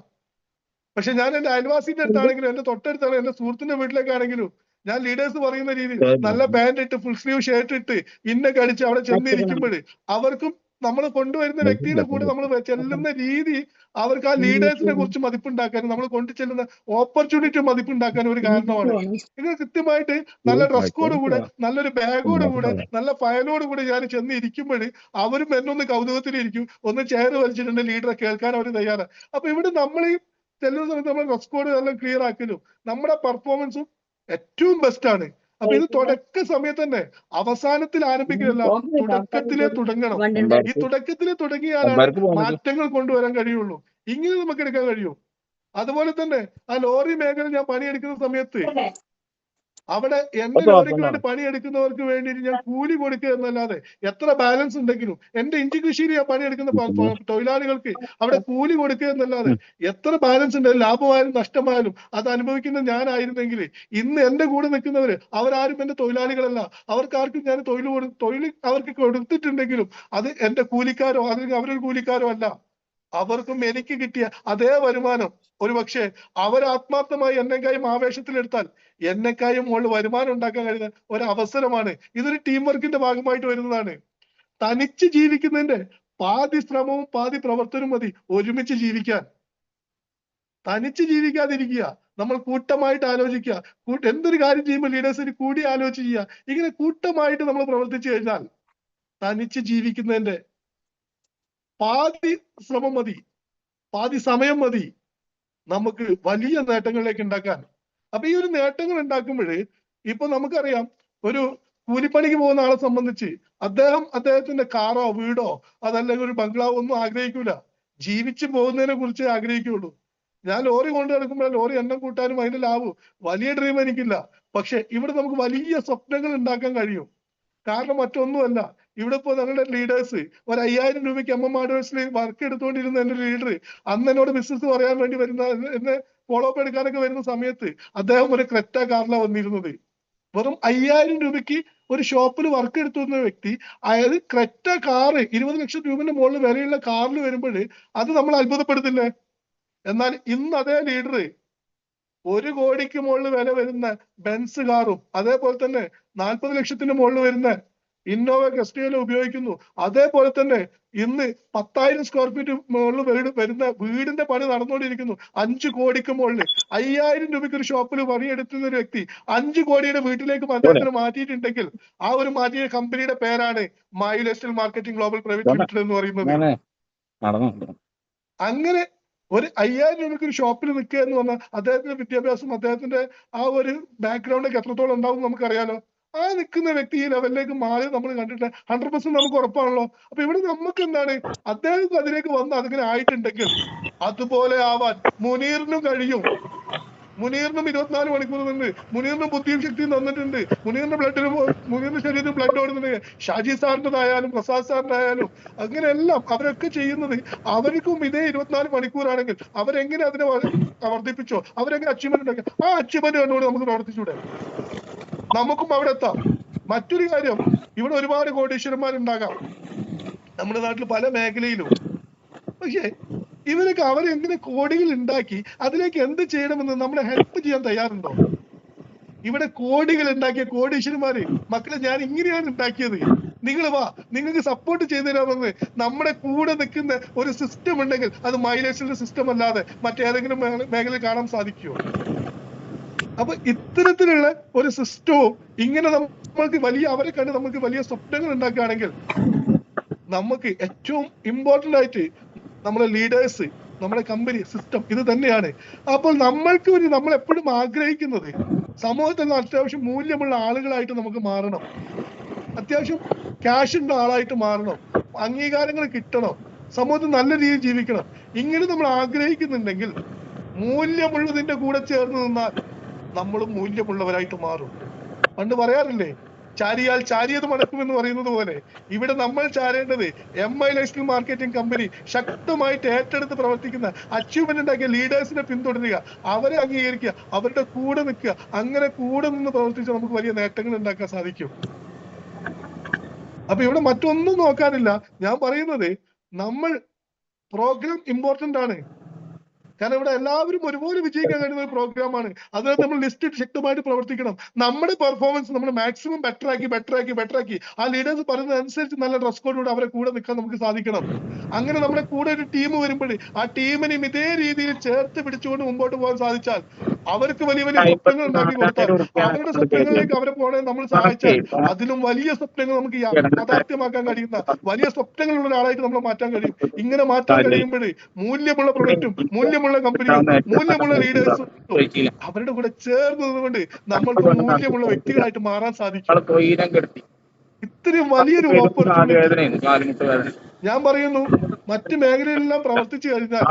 പക്ഷെ ഞാൻ എന്റെ അയൽവാസിന്റെ അടുത്താണെങ്കിലും എന്റെ തൊട്ടടുത്താണ് എന്റെ സുഹൃത്തിന്റെ വീട്ടിലേക്കാണെങ്കിലും ഞാൻ ലീഡേഴ്സ് പറയുന്ന രീതി നല്ല പാന്റ് ഇട്ട് ഫുൾ സ്ലീവ് ഷർട്ട് ഇട്ട് ഇന്നൊക്കെ അടിച്ച് അവിടെ ചെന്നിരിക്കുമ്പോൾ അവർക്കും നമ്മൾ കൊണ്ടുവരുന്ന വ്യക്തിയുടെ കൂടെ നമ്മൾ ചെല്ലുന്ന രീതി അവർക്ക് ആ ലീഡേഴ്സിനെ കുറിച്ച് മതിപ്പുണ്ടാക്കാനും നമ്മൾ കൊണ്ടു ചെല്ലുന്ന ഓപ്പർച്യൂണിറ്റി മതിപ്പുണ്ടാക്കാനും ഒരു കാരണമാണ്. ഇത് കൃത്യമായിട്ട് നല്ല ഡ്രസ് കോഡ് കൂടെ നല്ലൊരു ബാഗോട് കൂടെ നല്ല ഫയലോട് കൂടെ ഞാൻ ചെന്ന് ഇരിക്കുമ്പോൾ അവരും എന്നൊന്ന് കൗതുകത്തിലിരിക്കും, ഒന്ന് ചെയർ വലിച്ചിട്ടുണ്ട് ലീഡറെ കേൾക്കാൻ അവർ തയ്യാറാണ്. അപ്പൊ ഇവിടെ നമ്മൾ ഈ ചെല്ലുന്ന സമയത്ത് നമ്മൾ ഡ്രസ് കോഡ് എല്ലാം ക്ലിയർ ആക്കലും നമ്മുടെ പെർഫോമൻസും ഏറ്റവും ബെസ്റ്റ് ആണ്. അപ്പൊ ഇത് തുടക്ക സമയത്ത് തന്നെ അവസാനത്തിൽ ആരംഭിക്കില്ല, തുടക്കത്തിലേ തുടങ്ങണം. ഈ തുടക്കത്തിലേ തുടങ്ങിയാലാണ് മാറ്റങ്ങൾ കൊണ്ടുവരാൻ കഴിയുള്ളൂ. ഇങ്ങനെ നമുക്ക് എടുക്കാൻ കഴിയും. അതുപോലെ തന്നെ ആ ലോറി മേഖല ഞാൻ പണിയെടുക്കുന്ന സമയത്ത് അവിടെ എന്റെ ലോറിക്ക് വേണ്ടി പണിയെടുക്കുന്നവർക്ക് വേണ്ടി ഞാൻ കൂലി കൊടുക്കുക എന്നല്ലാതെ എത്ര ബാലൻസ് ഉണ്ടെങ്കിലും എന്റെ ഇഞ്ചി കൃഷിയിൽ ഞാൻ പണിയെടുക്കുന്ന തൊഴിലാളികൾക്ക് അവിടെ കൂലി കൊടുക്കുക എന്നല്ലാതെ എത്ര ബാലൻസ് ഉണ്ട്, ലാഭമായാലും നഷ്ടമായാലും അത് അനുഭവിക്കുന്നത് ഞാനായിരുന്നെങ്കിൽ ഇന്ന് എന്റെ കൂടെ നിൽക്കുന്നവര് അവരാരും എന്റെ തൊഴിലാളികളല്ല. അവർക്കാർക്കും ഞാൻ തൊഴിൽ അവർക്ക് കൊടുത്തിട്ടുണ്ടെങ്കിലും അത് എന്റെ കൂലിക്കാരോ അല്ലെങ്കിൽ അവരൊരു കൂലിക്കാരോ അല്ല. അവർക്കും എനിക്ക് കിട്ടിയ അതേ വരുമാനം ഒരുപക്ഷെ അവർ ആത്മാർത്ഥമായി എന്നെക്കായും ആവേശത്തിലെടുത്താൽ എന്നെക്കായും മുകളിൽ വരുമാനം ഉണ്ടാക്കാൻ കഴിയുന്ന ഒരവസരമാണ്. ഇതൊരു ടീം വർക്കിന്റെ ഭാഗമായിട്ട് വരുന്നതാണ്. തനിച്ച് ജീവിക്കുന്നതിന്റെ പാതി ശ്രമവും പാതി പ്രവർത്തനവും മതി ഒരുമിച്ച് ജീവിക്കാൻ. തനിച്ച് ജീവിക്കാതിരിക്കുക, നമ്മൾ കൂട്ടമായിട്ട് ആലോചിക്കുക. എന്തൊരു കാര്യം ചെയ്യുമ്പോൾ ലീഡേഴ്സിന് കൂടി ആലോചിച്ച് ചെയ്യുക. ഇങ്ങനെ കൂട്ടമായിട്ട് നമ്മൾ പ്രവർത്തിച്ചു കഴിഞ്ഞാൽ തനിച്ച് ജീവിക്കുന്നതിന്റെ പാതി ശ്രമം മതി, പാതി സമയം മതി നമുക്ക് വലിയ നേട്ടങ്ങളിലേക്ക് ഉണ്ടാക്കാൻ. അപ്പൊ ഈ ഒരു നേട്ടങ്ങൾ ഉണ്ടാക്കുമ്പോൾ ഇപ്പൊ നമുക്കറിയാം, ഒരു കൂലിപ്പണിക്ക് പോകുന്ന ആളെ സംബന്ധിച്ച് അദ്ദേഹത്തിന്റെ കാറോ വീടോ അതല്ലെങ്കിൽ ഒരു ബംഗ്ലാവോ ഒന്നും ആഗ്രഹിക്കൂല. ജീവിച്ചു പോകുന്നതിനെ കുറിച്ച് ആഗ്രഹിക്കുള്ളൂ. ഞാൻ ലോറി കൊണ്ട് നടക്കുമ്പോൾ ലോറി എണ്ണം കൂട്ടാനും അതിന്റെ ലാഭവും വലിയ ഡ്രീം എനിക്കില്ല. പക്ഷെ ഇവിടെ നമുക്ക് വലിയ സ്വപ്നങ്ങൾ ഉണ്ടാക്കാൻ കഴിയും. കാരണം മറ്റൊന്നുമല്ല, ഇവിടെ ഇപ്പോ ഞങ്ങളുടെ ലീഡേഴ്സ് ഒരു 5000 രൂപയ്ക്ക് MM ആർഡേഴ്സിൽ വർക്ക് എടുത്തുകൊണ്ടിരുന്ന എന്റെ ലീഡർ അന്ന് എന്നോട് ബിസിനസ് പറയാൻ വേണ്ടി വരുന്ന എന്നെ ഫോളോ അപ്പ് എടുക്കാനൊക്കെ വരുന്ന സമയത്ത് അദ്ദേഹം ഒരു ക്രെറ്റ കാറിലാണ് വന്നിരുന്നത്. വെറും 5000 രൂപയ്ക്ക് ഒരു ഷോപ്പിൽ വർക്ക് എടുത്തുന്ന വ്യക്തി അതായത് ക്രെറ്റ കാറ് 20 ലക്ഷം രൂപന്റെ മുകളിൽ വിലയുള്ള കാറിൽ വരുമ്പോൾ അത് നമ്മൾ അത്ഭുതപ്പെടുത്തില്ലേ? എന്നാൽ ഇന്ന് അതേ ലീഡർ 1 കോടിക്ക് മുകളിൽ വില വരുന്ന ബെൻസ് കാറും അതേപോലെ തന്നെ 40 ലക്ഷത്തിന് മുകളിൽ വരുന്ന ഇന്നോവ ക്രിസ്റ്റയിലും ഉപയോഗിക്കുന്നു. അതേപോലെ തന്നെ ഇന്ന് 10,000 സ്ക്വയർ ഫീറ്റ് മുകളിൽ വരുന്ന വീടിന്റെ പണി നടന്നുകൊണ്ടിരിക്കുന്നു. 5 കോടിക്ക് മുകളിൽ 5000 രൂപയ്ക്ക് ഒരു ഷോപ്പിൽ പണിയെടുക്കുന്ന ഒരു വ്യക്തി 5 കോടിയുടെ വീട്ടിലേക്ക് അദ്ദേഹത്തിന് മാറ്റിയിട്ടുണ്ടെങ്കിൽ ആ ഒരു മാറ്റിയ കമ്പനിയുടെ പേരാണ് mile marketing global private limited എന്ന് പറയുന്നത്. അങ്ങനെ ഒരു 5000 രൂപയ്ക്ക് ഒരു ഷോപ്പിൽ നിൽക്കുക എന്ന് പറഞ്ഞാൽ അദ്ദേഹത്തിന്റെ വിദ്യാഭ്യാസം അദ്ദേഹത്തിന്റെ ആ ഒരു ബാക്ക്ഗ്രൗണ്ടൊക്കെ എത്രത്തോളം ഉണ്ടാവും നമുക്കറിയാലോ. ആ നിൽക്കുന്ന വ്യക്തി ഈ ലെവലിലേക്ക് മാറി നമ്മൾ കണ്ടിട്ട് 100% നമുക്ക് ഉറപ്പാണല്ലോ. അപ്പൊ ഇവിടെ നമുക്ക് എന്താണ്, അദ്ദേഹം അതിലേക്ക് വന്ന് അതിങ്ങനെ ആയിട്ടുണ്ടെങ്കിൽ അതുപോലെ ആവാൻ മുനീറിനും കഴിയും. മുനീറിനും 24 മണിക്കൂർ നിന്ന് മുനീറിനും ബുദ്ധിയും ശക്തിയും തന്നിട്ടുണ്ട്. മുനീറിന്റെ ശരീരത്തിൽ ബ്ലഡ് ഓടുന്നുണ്ട്. ഷാജി സാറിൻ്റെതായാലും പ്രസാദ് സാറിൻ്റെതായാലും അങ്ങനെയെല്ലാം അവരൊക്കെ ചെയ്യുന്നത് അവർക്കും ഇതേ 24 മണിക്കൂറാണെങ്കിൽ അവരെങ്ങനെ അതിനെ വർദ്ധിപ്പിച്ചോ, അവരെങ്ങനെ അച്ചീവ്മെന്റ് ഉണ്ടാക്കി ആ അച്ചീവ്മെന്റ് കണ്ടുകൊണ്ട് നമുക്ക് പ്രവർത്തിച്ചൂടെ? നമുക്കും അവിടെ എത്താം. മറ്റൊരു കാര്യം, ഇവിടെ ഒരുപാട് കോടീശ്വരന്മാരുണ്ടാകാം നമ്മുടെ നാട്ടിൽ പല മേഖലയിലും. പക്ഷേ ഇവരൊക്കെ അവരെങ്ങനെ കോടികൾ ഉണ്ടാക്കി അതിലേക്ക് എന്ത് ചെയ്യണമെന്ന് നമ്മളെ ഹെൽപ്പ് ചെയ്യാൻ തയ്യാറുണ്ടോ? ഇവിടെ കോടികൾ ഉണ്ടാക്കിയ കോടീശ്വരന്മാര് മക്കളെ ഞാൻ ഇങ്ങനെയാണ് ഉണ്ടാക്കിയത്, നിങ്ങൾ വാ നിങ്ങൾക്ക് സപ്പോർട്ട് ചെയ്തു തരാമെന്ന് നമ്മുടെ കൂടെ നിൽക്കുന്ന ഒരു സിസ്റ്റം ഉണ്ടെങ്കിൽ അത് മൈലേഴ്സിന്റെ സിസ്റ്റം അല്ലാതെ മറ്റേതെങ്കിലും മേഖലയിൽ കാണാൻ സാധിക്കുമോ? അപ്പൊ ഇത്തരത്തിലുള്ള ഒരു സിസ്റ്റവും ഇങ്ങനെ നമ്മൾക്ക് വലിയ അവരെ കണ്ട് നമുക്ക് വലിയ സ്വപ്നങ്ങൾ ഉണ്ടാക്കുകയാണെങ്കിൽ നമുക്ക് ഏറ്റവും ഇമ്പോർട്ടന്റ് ആയിട്ട് നമ്മുടെ ലീഡേഴ്സ്, നമ്മുടെ കമ്പനി സിസ്റ്റം ഇത് തന്നെയാണ്. അപ്പോൾ നമ്മൾ എപ്പോഴും ആഗ്രഹിക്കുന്നത് സമൂഹത്തിൽ അത്യാവശ്യം മൂല്യമുള്ള ആളുകളായിട്ട് നമുക്ക് മാറണം, അത്യാവശ്യം ക്യാഷ് ഉള്ള ആളായിട്ട് മാറണം, അംഗീകാരങ്ങൾ കിട്ടണം, സമൂഹത്തിൽ നല്ല രീതിയിൽ ജീവിക്കണം. ഇങ്ങനെ നമ്മൾ ആഗ്രഹിക്കുന്നുണ്ടെങ്കിൽ മൂല്യമുള്ളതിന്റെ കൂടെ ചേർന്ന് നിന്നാൽ നമ്മളും മൂല്യമുള്ളവരായിട്ട് മാറും. പണ്ട് പറയാറില്ലേ, ചാരിയാൽ ചാരിയത് മടക്കുമെന്ന് പറയുന്നത് പോലെ ഇവിടെ നമ്മൾ ചാരേണ്ടത് MI മാർക്കറ്റിംഗ് കമ്പനി ശക്തമായിട്ട് ഏറ്റെടുത്ത് പ്രവർത്തിക്കുന്ന അച്ചീവ്മെന്റ് ഉണ്ടാക്കിയ ലീഡേഴ്സിനെ പിന്തുടരുക, അവരെ അംഗീകരിക്കുക, അവരുടെ കൂടെ നിൽക്കുക. അങ്ങനെ കൂടെ നിന്ന് പ്രവർത്തിച്ചാൽ നമുക്ക് വലിയ നേട്ടങ്ങൾ ഉണ്ടാക്കാൻ സാധിക്കും. അപ്പൊ ഇവിടെ മറ്റൊന്നും നോക്കാനില്ല. ഞാൻ പറയുന്നത് നമ്മൾ പ്രോഗ്രാം ഇമ്പോർട്ടന്റ് ആണ്. കാരണം ഇവിടെ എല്ലാവരും ഒരുപോലെ വിജയിക്കാൻ കഴിയുന്ന ഒരു പ്രോഗ്രാമാണ്. അതിനകത്ത് നമ്മൾ ലിസ്റ്റ് ശക്തമായിട്ട് പ്രവർത്തിക്കണം. നമ്മുടെ പെർഫോമൻസ് നമ്മൾ മാക്സിമം ബെറ്റർ ആക്കി ആ ലീഡേഴ്സ് പറയുന്നതനുസരിച്ച് നല്ല ഡ്രസ് കോഡോട് അവരെ കൂടെ നിൽക്കാൻ നമുക്ക് സാധിക്കണം. അങ്ങനെ നമ്മുടെ കൂടെ ഒരു ടീം വരുമ്പോൾ ആ ടീമിനെയും ഇതേ രീതിയിൽ ചേർത്ത് പിടിച്ചുകൊണ്ട് മുമ്പോട്ട് പോകാൻ സാധിച്ചാൽ, അവർക്ക് വലിയ വലിയ സ്വപ്നങ്ങൾ ഉണ്ടാക്കി കൊടുത്താൽ, അവരുടെ സ്വപ്നങ്ങളിലേക്ക് അവരെ പോകണേ നമ്മൾ സഹായിച്ചാൽ, അതിലും വലിയ സ്വപ്നങ്ങൾ നമുക്ക് യാഥാർത്ഥ്യമാക്കാൻ കഴിയുന്ന വലിയ സ്വപ്നങ്ങളുള്ള ഒരാളായിട്ട് നമ്മൾ മാറ്റാൻ കഴിയും. ഇങ്ങനെ മാറ്റാൻ കഴിയുമ്പോൾ മൂല്യമുള്ള പ്രൊഡക്റ്റും മൂല്യമുള്ള കമ്പനിയും മൂല്യമുള്ള ലീഡേഴ്സും അവരുടെ കൂടെ ചേർന്ന് നിന്നുകൊണ്ട് നമ്മൾക്ക് മൂല്യമുള്ള വ്യക്തികളായിട്ട് മാറാൻ സാധിക്കും. ഇത്രയും വലിയൊരു ഓപ്പർച്യൂണിറ്റി ഞാൻ പറയുന്നു. മറ്റു മേഖലയിലെല്ലാം പ്രവർത്തിച്ചു കഴിഞ്ഞാൽ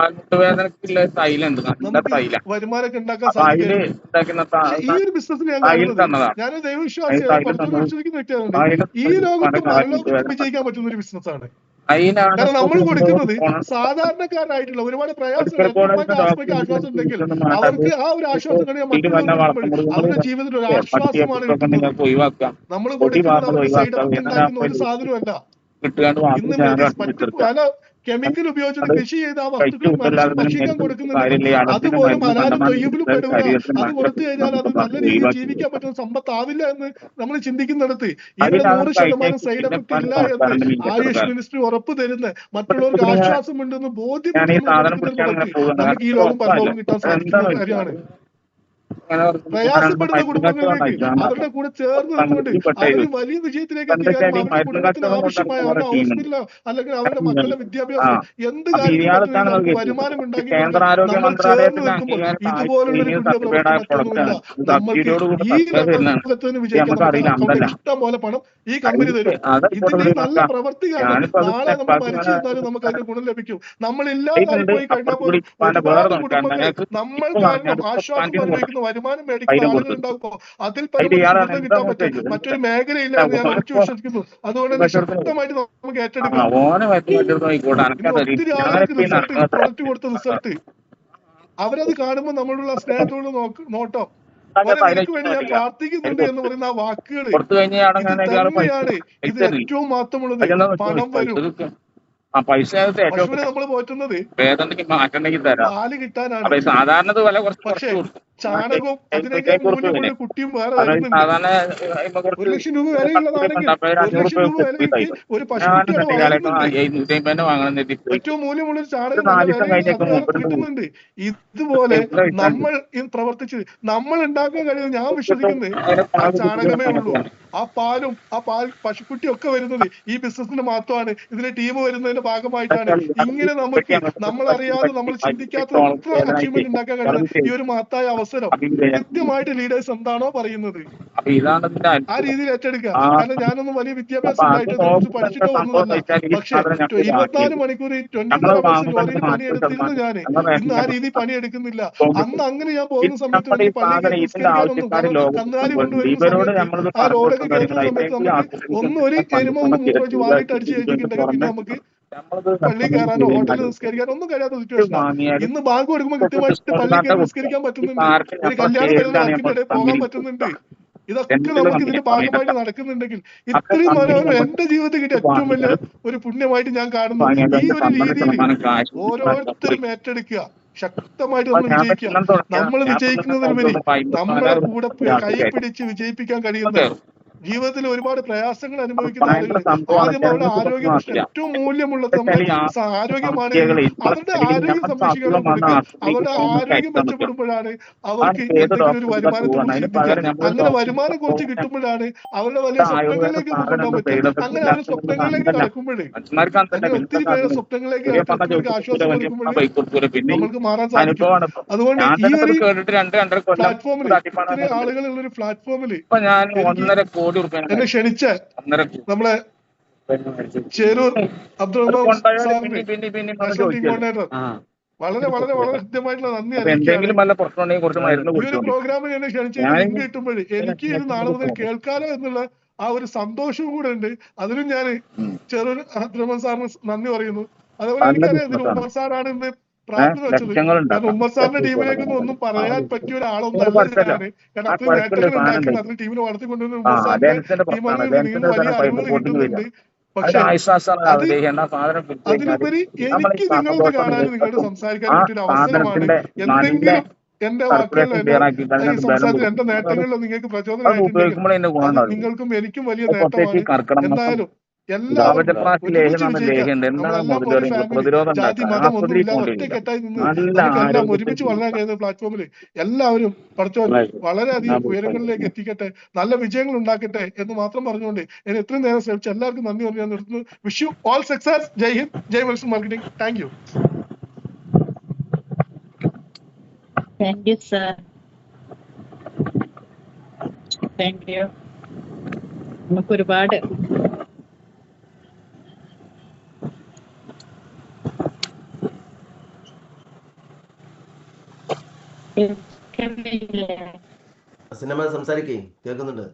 വരുമാനമൊക്കെ ഉണ്ടാക്കാൻ സാധിക്കും. ഈ ഒരു ബിസിനസ് ഞാൻ ദൈവവിശ്വാസിയാണ്, കുറച്ചുകൂടി വിശ്വസിക്കുന്ന വ്യക്തിയാണ്. ഈ ലോകത്ത് പരലോകത്ത് വിജയിക്കാൻ പറ്റുന്ന ഒരു ബിസിനസ്സാണ്. കാരണം നമ്മൾ കൊടുക്കുന്നത് സാധാരണക്കാരായിട്ടുള്ള ഒരുപാട് പ്രയാസങ്ങൾ ആശ്വാസം ഉണ്ടെങ്കിൽ അവർക്ക് ആ ഒരു ആശ്വാസം കഴിഞ്ഞാൽ അവരുടെ ജീവിതത്തിൽ ഒരു ആശ്വാസമാണ് കിട്ടുന്നത്. നമ്മൾ കൊടുക്കുന്നത് അവർക്ക് സൈഡ് എഫക്ട് ഉണ്ടാക്കുന്ന ഒരു സാധനമല്ല. ഇന്ന് മറ്റു പല കെമിക്കൽ ഉപയോഗിച്ചിട്ട് കൃഷി ചെയ്ത ആ വസ്തുക്കൾ ഭക്ഷിക്കാൻ കൊടുക്കുന്നുണ്ട്. അതുപോലും ഹലാലും തൊയ്യിബിലും പെടുക. അത് കൊടുത്തു കഴിഞ്ഞാൽ അത് നല്ല രീതിയിൽ ജീവിക്കാൻ പറ്റുന്ന സമ്പത്താവില്ല എന്ന് നമ്മൾ ചിന്തിക്കുന്നിടത്ത് ഇവിടെ 100% സൈഡ് എഫക്ട് ഇല്ല എന്ന് ആയുഷ് മിനിസ്ട്രി ഉറപ്പ് തരുന്ന, മറ്റുള്ളവർക്ക് ആശ്വാസം ഉണ്ടെന്ന് ബോധ്യപ്പെടുത്തുന്ന നമുക്ക് ഈ ലോകം പരലോകം കിട്ടാൻ സാധിക്കുന്ന കാര്യമാണ്. പ്രയാസപ്പെടുന്ന കുടുംബങ്ങളിലേക്ക് അവരുടെ കൂടെ ചേർന്ന് നിന്നുകൊണ്ട് അവർ വലിയ വിജയത്തിലേക്ക് എത്തിക്കാനും അവരുടെ കുടുംബത്തിന് ആവശ്യമായ അവരുടെ ഹോസ്പിറ്റലോ അല്ലെങ്കിൽ അവരുടെ മക്കളുടെ വിദ്യാഭ്യാസം എന്ത് കാര്യത്തിലും വരുമാനം ഉണ്ടാക്കി നമ്മൾ ചേർന്ന് നിൽക്കുമ്പോൾ ഇതുപോലുള്ള പ്രവർത്തനമൊന്നുമില്ല. നമ്മൾക്ക് ഈ ലോകത്തിന് വിജയിക്കാൻ ഇഷ്ടം പോലെ പണം ഈ കമ്പനി തരും. ഇതിന്റെ നല്ല പ്രവർത്തിയാണ്. നാളെ നമ്മൾ മരിച്ചു തന്നാലും നമുക്ക് അതിന്റെ ഗുണം ലഭിക്കും. നമ്മൾ ഇല്ലാതായി പോയി കഴിഞ്ഞാൽ പോലും ഒരുപാട് കുടുംബങ്ങൾ നമ്മൾ കാരണം ആശ്വാസം അനുഭവിക്കുന്ന വരുമാനം മേടിക്കുന്ന ആളുകളുണ്ടാകുമ്പോ അതിൽ പരമാവധി കിട്ടാൻ പറ്റും. മറ്റൊരു മേഖലയില്ല എന്ന് ഞാൻ ഉറച്ചു വിശ്വസിക്കുന്നു. അതുകൊണ്ട് തന്നെ ശക്തമായിട്ട് നമുക്ക് ഏറ്റെടുക്കാം. ഒത്തിരി ആളുകൾക്ക് റിസൾട്ട്, പ്രൊഡക്റ്റ് കൊടുത്ത റിസൾട്ട് അവരത് കാണുമ്പോൾ നമ്മളുള്ള സ്നേഹത്തോട് നോട്ടോ എനിക്ക് വേണ്ടി ഞാൻ പ്രാർത്ഥിക്കുന്നുണ്ട് എന്ന് പറയുന്ന ആ വാക്കുകൾ തന്നെയാണ് ഇത് ഏറ്റവും മഹത്വമുള്ളത്. പണം വരും. പശുവിനെ നമ്മൾ പോറ്റുന്നത് പാല് കിട്ടാനാണ്. പക്ഷേ ചാണകവും അതിനേക്കാൾ മൂല്യമുള്ള കുട്ടിയും വേറെ വരുന്നുണ്ട്. 1,00,000 രൂപ വിലയുള്ളതാണെങ്കിൽ 1,00,000 രൂപ വിലയ്ക്ക് ഒരു പശുക്കുട്ടിയാണ് വാങ്ങുന്നത്. ഏറ്റവും മൂല്യമുള്ള ചാണകം കിട്ടുന്നുണ്ട്. ഇതുപോലെ നമ്മൾ പ്രവർത്തിച്ച് നമ്മൾ ഉണ്ടാക്കാൻ കഴിയുന്നത് ഞാൻ വിശ്വസിക്കുന്നത് ആ ചാണകമേ ഉള്ളൂ. ആ പാലും ആ പശുക്കുട്ടിയും ഒക്കെ വരുന്നത് ഈ ബിസിനസിന്റെ മാത്രമാണ്. ഇതിലെ ടീം വരുന്നതിന്റെ ഭാഗമായിട്ടാണ്. ഇങ്ങനെ നമുക്ക് നമ്മളറിയാതെ നമ്മൾ ചിന്തിക്കാത്ത എത്ര അച്ചീവ്മെന്റ് ഉണ്ടാക്കാൻ കഴിയുന്നത് ഈ ഒരു മഹത്തായ അവസരം കൃത്യമായിട്ട് ലീഡേഴ്സ് എന്താണോ പറയുന്നത് ആ രീതിയിൽ ഏറ്റെടുക്കുക. കാരണം ഞാനൊന്നും വലിയ വിദ്യാഭ്യാസം ഉണ്ടായിട്ട് പഠിച്ചിട്ടോ ഒന്നുമല്ല. പക്ഷെ 24 മണിക്കൂർ 24 hours ജോലിയിൽ പണിയെടുത്തിരുന്നു ഞാൻ. ഇന്ന് ആ രീതി പണിയെടുക്കുന്നില്ല. അന്ന് അങ്ങനെ ഞാൻ പോകുന്ന സമയത്ത് പള്ളിയിൽ നിസ്കരിക്കാനൊന്നും കന്നുകാലി കൊണ്ടുവരുന്ന സമയത്ത് ആ റോഡൊക്കെ കയറുന്ന സമയത്ത് നമുക്ക് ഒന്നും ഒരു എരുമ ഒന്ന് മൂത്രമൊഴിച്ച് വാങ്ങിട്ട് അടിച്ചു കഴിഞ്ഞിട്ടുണ്ടെങ്കിൽ പിന്നെ നമുക്ക് പള്ളി കയറാനോ ഹോട്ടലിൽ നിസ്കരിക്കാനോ ഒന്നും കഴിയാത്ത സിറ്റുവേഷനാണ്. ഇന്ന് ബാങ്ക് കൊടുക്കുമ്പോൾ കൃത്യമായിട്ട് പള്ളി കയറി നിസ്കരിക്കാൻ പറ്റുന്നുണ്ട്. ഒരു കല്യാണം കഴിയുന്ന വർക്കിനിടെ പോകാൻ പറ്റുന്നുണ്ട്. ഇതൊക്കെ നമുക്ക് ഇതിന്റെ ഭാഗമായിട്ട് നടക്കുന്നുണ്ടെങ്കിൽ ഇത്രയും മനോഹരം എന്റെ ജീവിതത്തിൽ കിട്ടിയ ഏറ്റവും വലിയ ഒരു പുണ്യമായിട്ട് ഞാൻ കാണുന്നു. ഈ ഒരു രീതിയിൽ ഓരോരുത്തരും ഏറ്റെടുക്കുക, ശക്തമായിട്ട് നമ്മൾ വിജയിക്കുക. നമ്മൾ വിജയിക്കുന്നതിനുപരി നമ്മളെ കൂടെ കൈ പിടിച്ച് വിജയിപ്പിക്കാൻ കഴിയുന്ന ജീവിതത്തിൽ ഒരുപാട് പ്രയാസങ്ങൾ അനുഭവിക്കുന്ന ആളുകൾ ആദ്യം അവരുടെ ആരോഗ്യ പ്രശ്നം ഏറ്റവും മൂല്യമുള്ളത് നമ്മുടെ ആരോഗ്യമാണ്. അവരുടെ ആരോഗ്യം സംരക്ഷിക്കാൻ അവരുടെ ആരോഗ്യം മെച്ചപ്പെടുമ്പോഴാണ് അവർക്ക് എന്തെങ്കിലും ഒരു വരുമാനത്തെ ചിന്തിക്കുക. അങ്ങനെ വരുമാനം കുറച്ച് കിട്ടുമ്പോഴാണ് അവരുടെ വലിയ സ്വപ്നങ്ങളിലേക്ക് കൊണ്ടുപോകാൻ പറ്റും. അങ്ങനെ അവരുടെ സ്വപ്നങ്ങളിലേക്ക് നടക്കുമ്പോഴേ ഒത്തിരി പേരുടെ സ്വപ്നങ്ങളിലേക്ക് ആശ്വാസം കൊടുക്കുമ്പോഴേ നമ്മൾക്ക് മാറാൻ സാധിക്കും. അതുകൊണ്ട് ഈ ഒരു പ്ലാറ്റ്ഫോമിൽ ഇത്രയും ആളുകളുള്ള ഒരു പ്ലാറ്റ്ഫോമിൽ എന്നെ ക്ഷണിച്ച നമ്മളെ ചേരൂർ അബ്ദുറഹ്മാൻ കോർഡിനേറ്റർ വളരെ വളരെ വളരെ കൃത്യമായിട്ടുള്ള നന്ദി അറിയിക്കുകയാണ്. ഈ ഒരു പ്രോഗ്രാമിൽ എന്നെ ക്ഷണിച്ച ലിങ്ക് കിട്ടുമ്പോഴേ എനിക്ക് ഇത് നാളെ മുതൽ കേൾക്കാലോ എന്നുള്ള ആ ഒരു സന്തോഷവും കൂടെ ഉണ്ട്. അതിലും ഞാൻ ചേരൂർ അബ്ദുറഹ്മാൻ സാറിന് നന്ദി പറയുന്നു. അതുപോലെ എനിക്കറിയാം ഇതിന് ഉമ്മർ സാറാണ് ഇന്ന് പ്രാർത്ഥന വെച്ചത്. കാരണം ഉമ്മർ സാറിന്റെ ടീമിലേക്കൊന്നും ഒന്നും പറയാൻ പറ്റിയ ഒരാളൊന്നും അല്ല ഞാന്. കാരണം അത്രയും നേട്ടങ്ങൾ ഉണ്ടാക്കി അത്രയും ടീമിനെ വളർത്തിക്കൊണ്ടുവരുന്ന ഉമ്മർ സാറിന്റെ ടീമാണ്. നിങ്ങൾ വലിയ അറിവുകൾ കിട്ടുന്നുണ്ട്. പക്ഷെ ആശ്വാസമാണ് അത് ലേഹ്യം സാധനം പിടിച്ചു കഴിഞ്ഞാൽ അതിലുപരി നമ്മൾ എനിക്ക് ഈ നിങ്ങളത് സന്തോഷം കാണാനും നിങ്ങളോട് കിട്ടും. സംസാരിക്കാനും ആ പറ്റിയൊരു അവസരമാണ്. സാധനത്തിന്റെ നല്ല എന്തെങ്കിലും എന്റെ വാക്കുകളിൽ സർക്കുലേഷൻ എന്റെ ക്ലിയർ ആക്കിയിട്ട് ഈ ബലം സംസാരത്തിൽ കൊടുക്കും. എന്റെ നേട്ടങ്ങളിലോ നിങ്ങൾക്ക് പ്രചോദനമായിട്ടുണ്ടെങ്കിൽ ഉപയോഗിക്കുമ്പോഴേ ഇതിന്റെ ഗുണം അത് ഉണ്ടാവുള്ളൂ. നിങ്ങൾക്കും എനിക്കും വലിയ പ്രത്യേകിച്ച് നേട്ടമാണ്. ഈ കർക്കിടക മാസം എന്തായാലും എല്ലാവരും കവചപ്രാശി ലേഹ്യം ഒരുമിച്ച് എന്ന് പറഞ്ഞ വിജയിക്കാം. ലേഹ്യം ഉണ്ട്. എന്താണ് നമ്മളെല്ലാം മുതൽ ഒരു പറയുന്നത്? ഫാമിലി, പ്രതിരോധം ജാതി ഉണ്ടാക്കാൻ മതം ഒന്നും ആശുപത്രിയിൽ ഇല്ലാതെ പോകേണ്ടിയില്ല. ഒറ്റക്കെട്ടായി നിന്ന് നല്ല നമുക്കെല്ലാം ആരോഗ്യത്തിൽ ഒരുമിച്ച് വളരാൻ കഴിയുന്ന പ്ലാറ്റ്ഫോമിൽ എല്ലാവരും പഠിച്ചോൻ വളരെയധികം ഉയരങ്ങളിലേക്ക് എത്തിക്കട്ടെ, നല്ല വിജയങ്ങൾ ഉണ്ടാക്കട്ടെ എന്ന് മാത്രം പറഞ്ഞുകൊണ്ട് ഞാൻ എത്രയും നേരം ശ്രമിച്ച എല്ലാവർക്കും നന്ദി പറഞ്ഞു ഞാൻ നിർത്തുന്നു. Wish you all success. Jai Hind, Jai മത്സ്യ marketing. Thank you. Thank you, sir. Thank you. നമുക്ക് ഒരുപാട് സിനിമ സംസാരിക്കേ കേൾക്കുന്നുണ്ട്.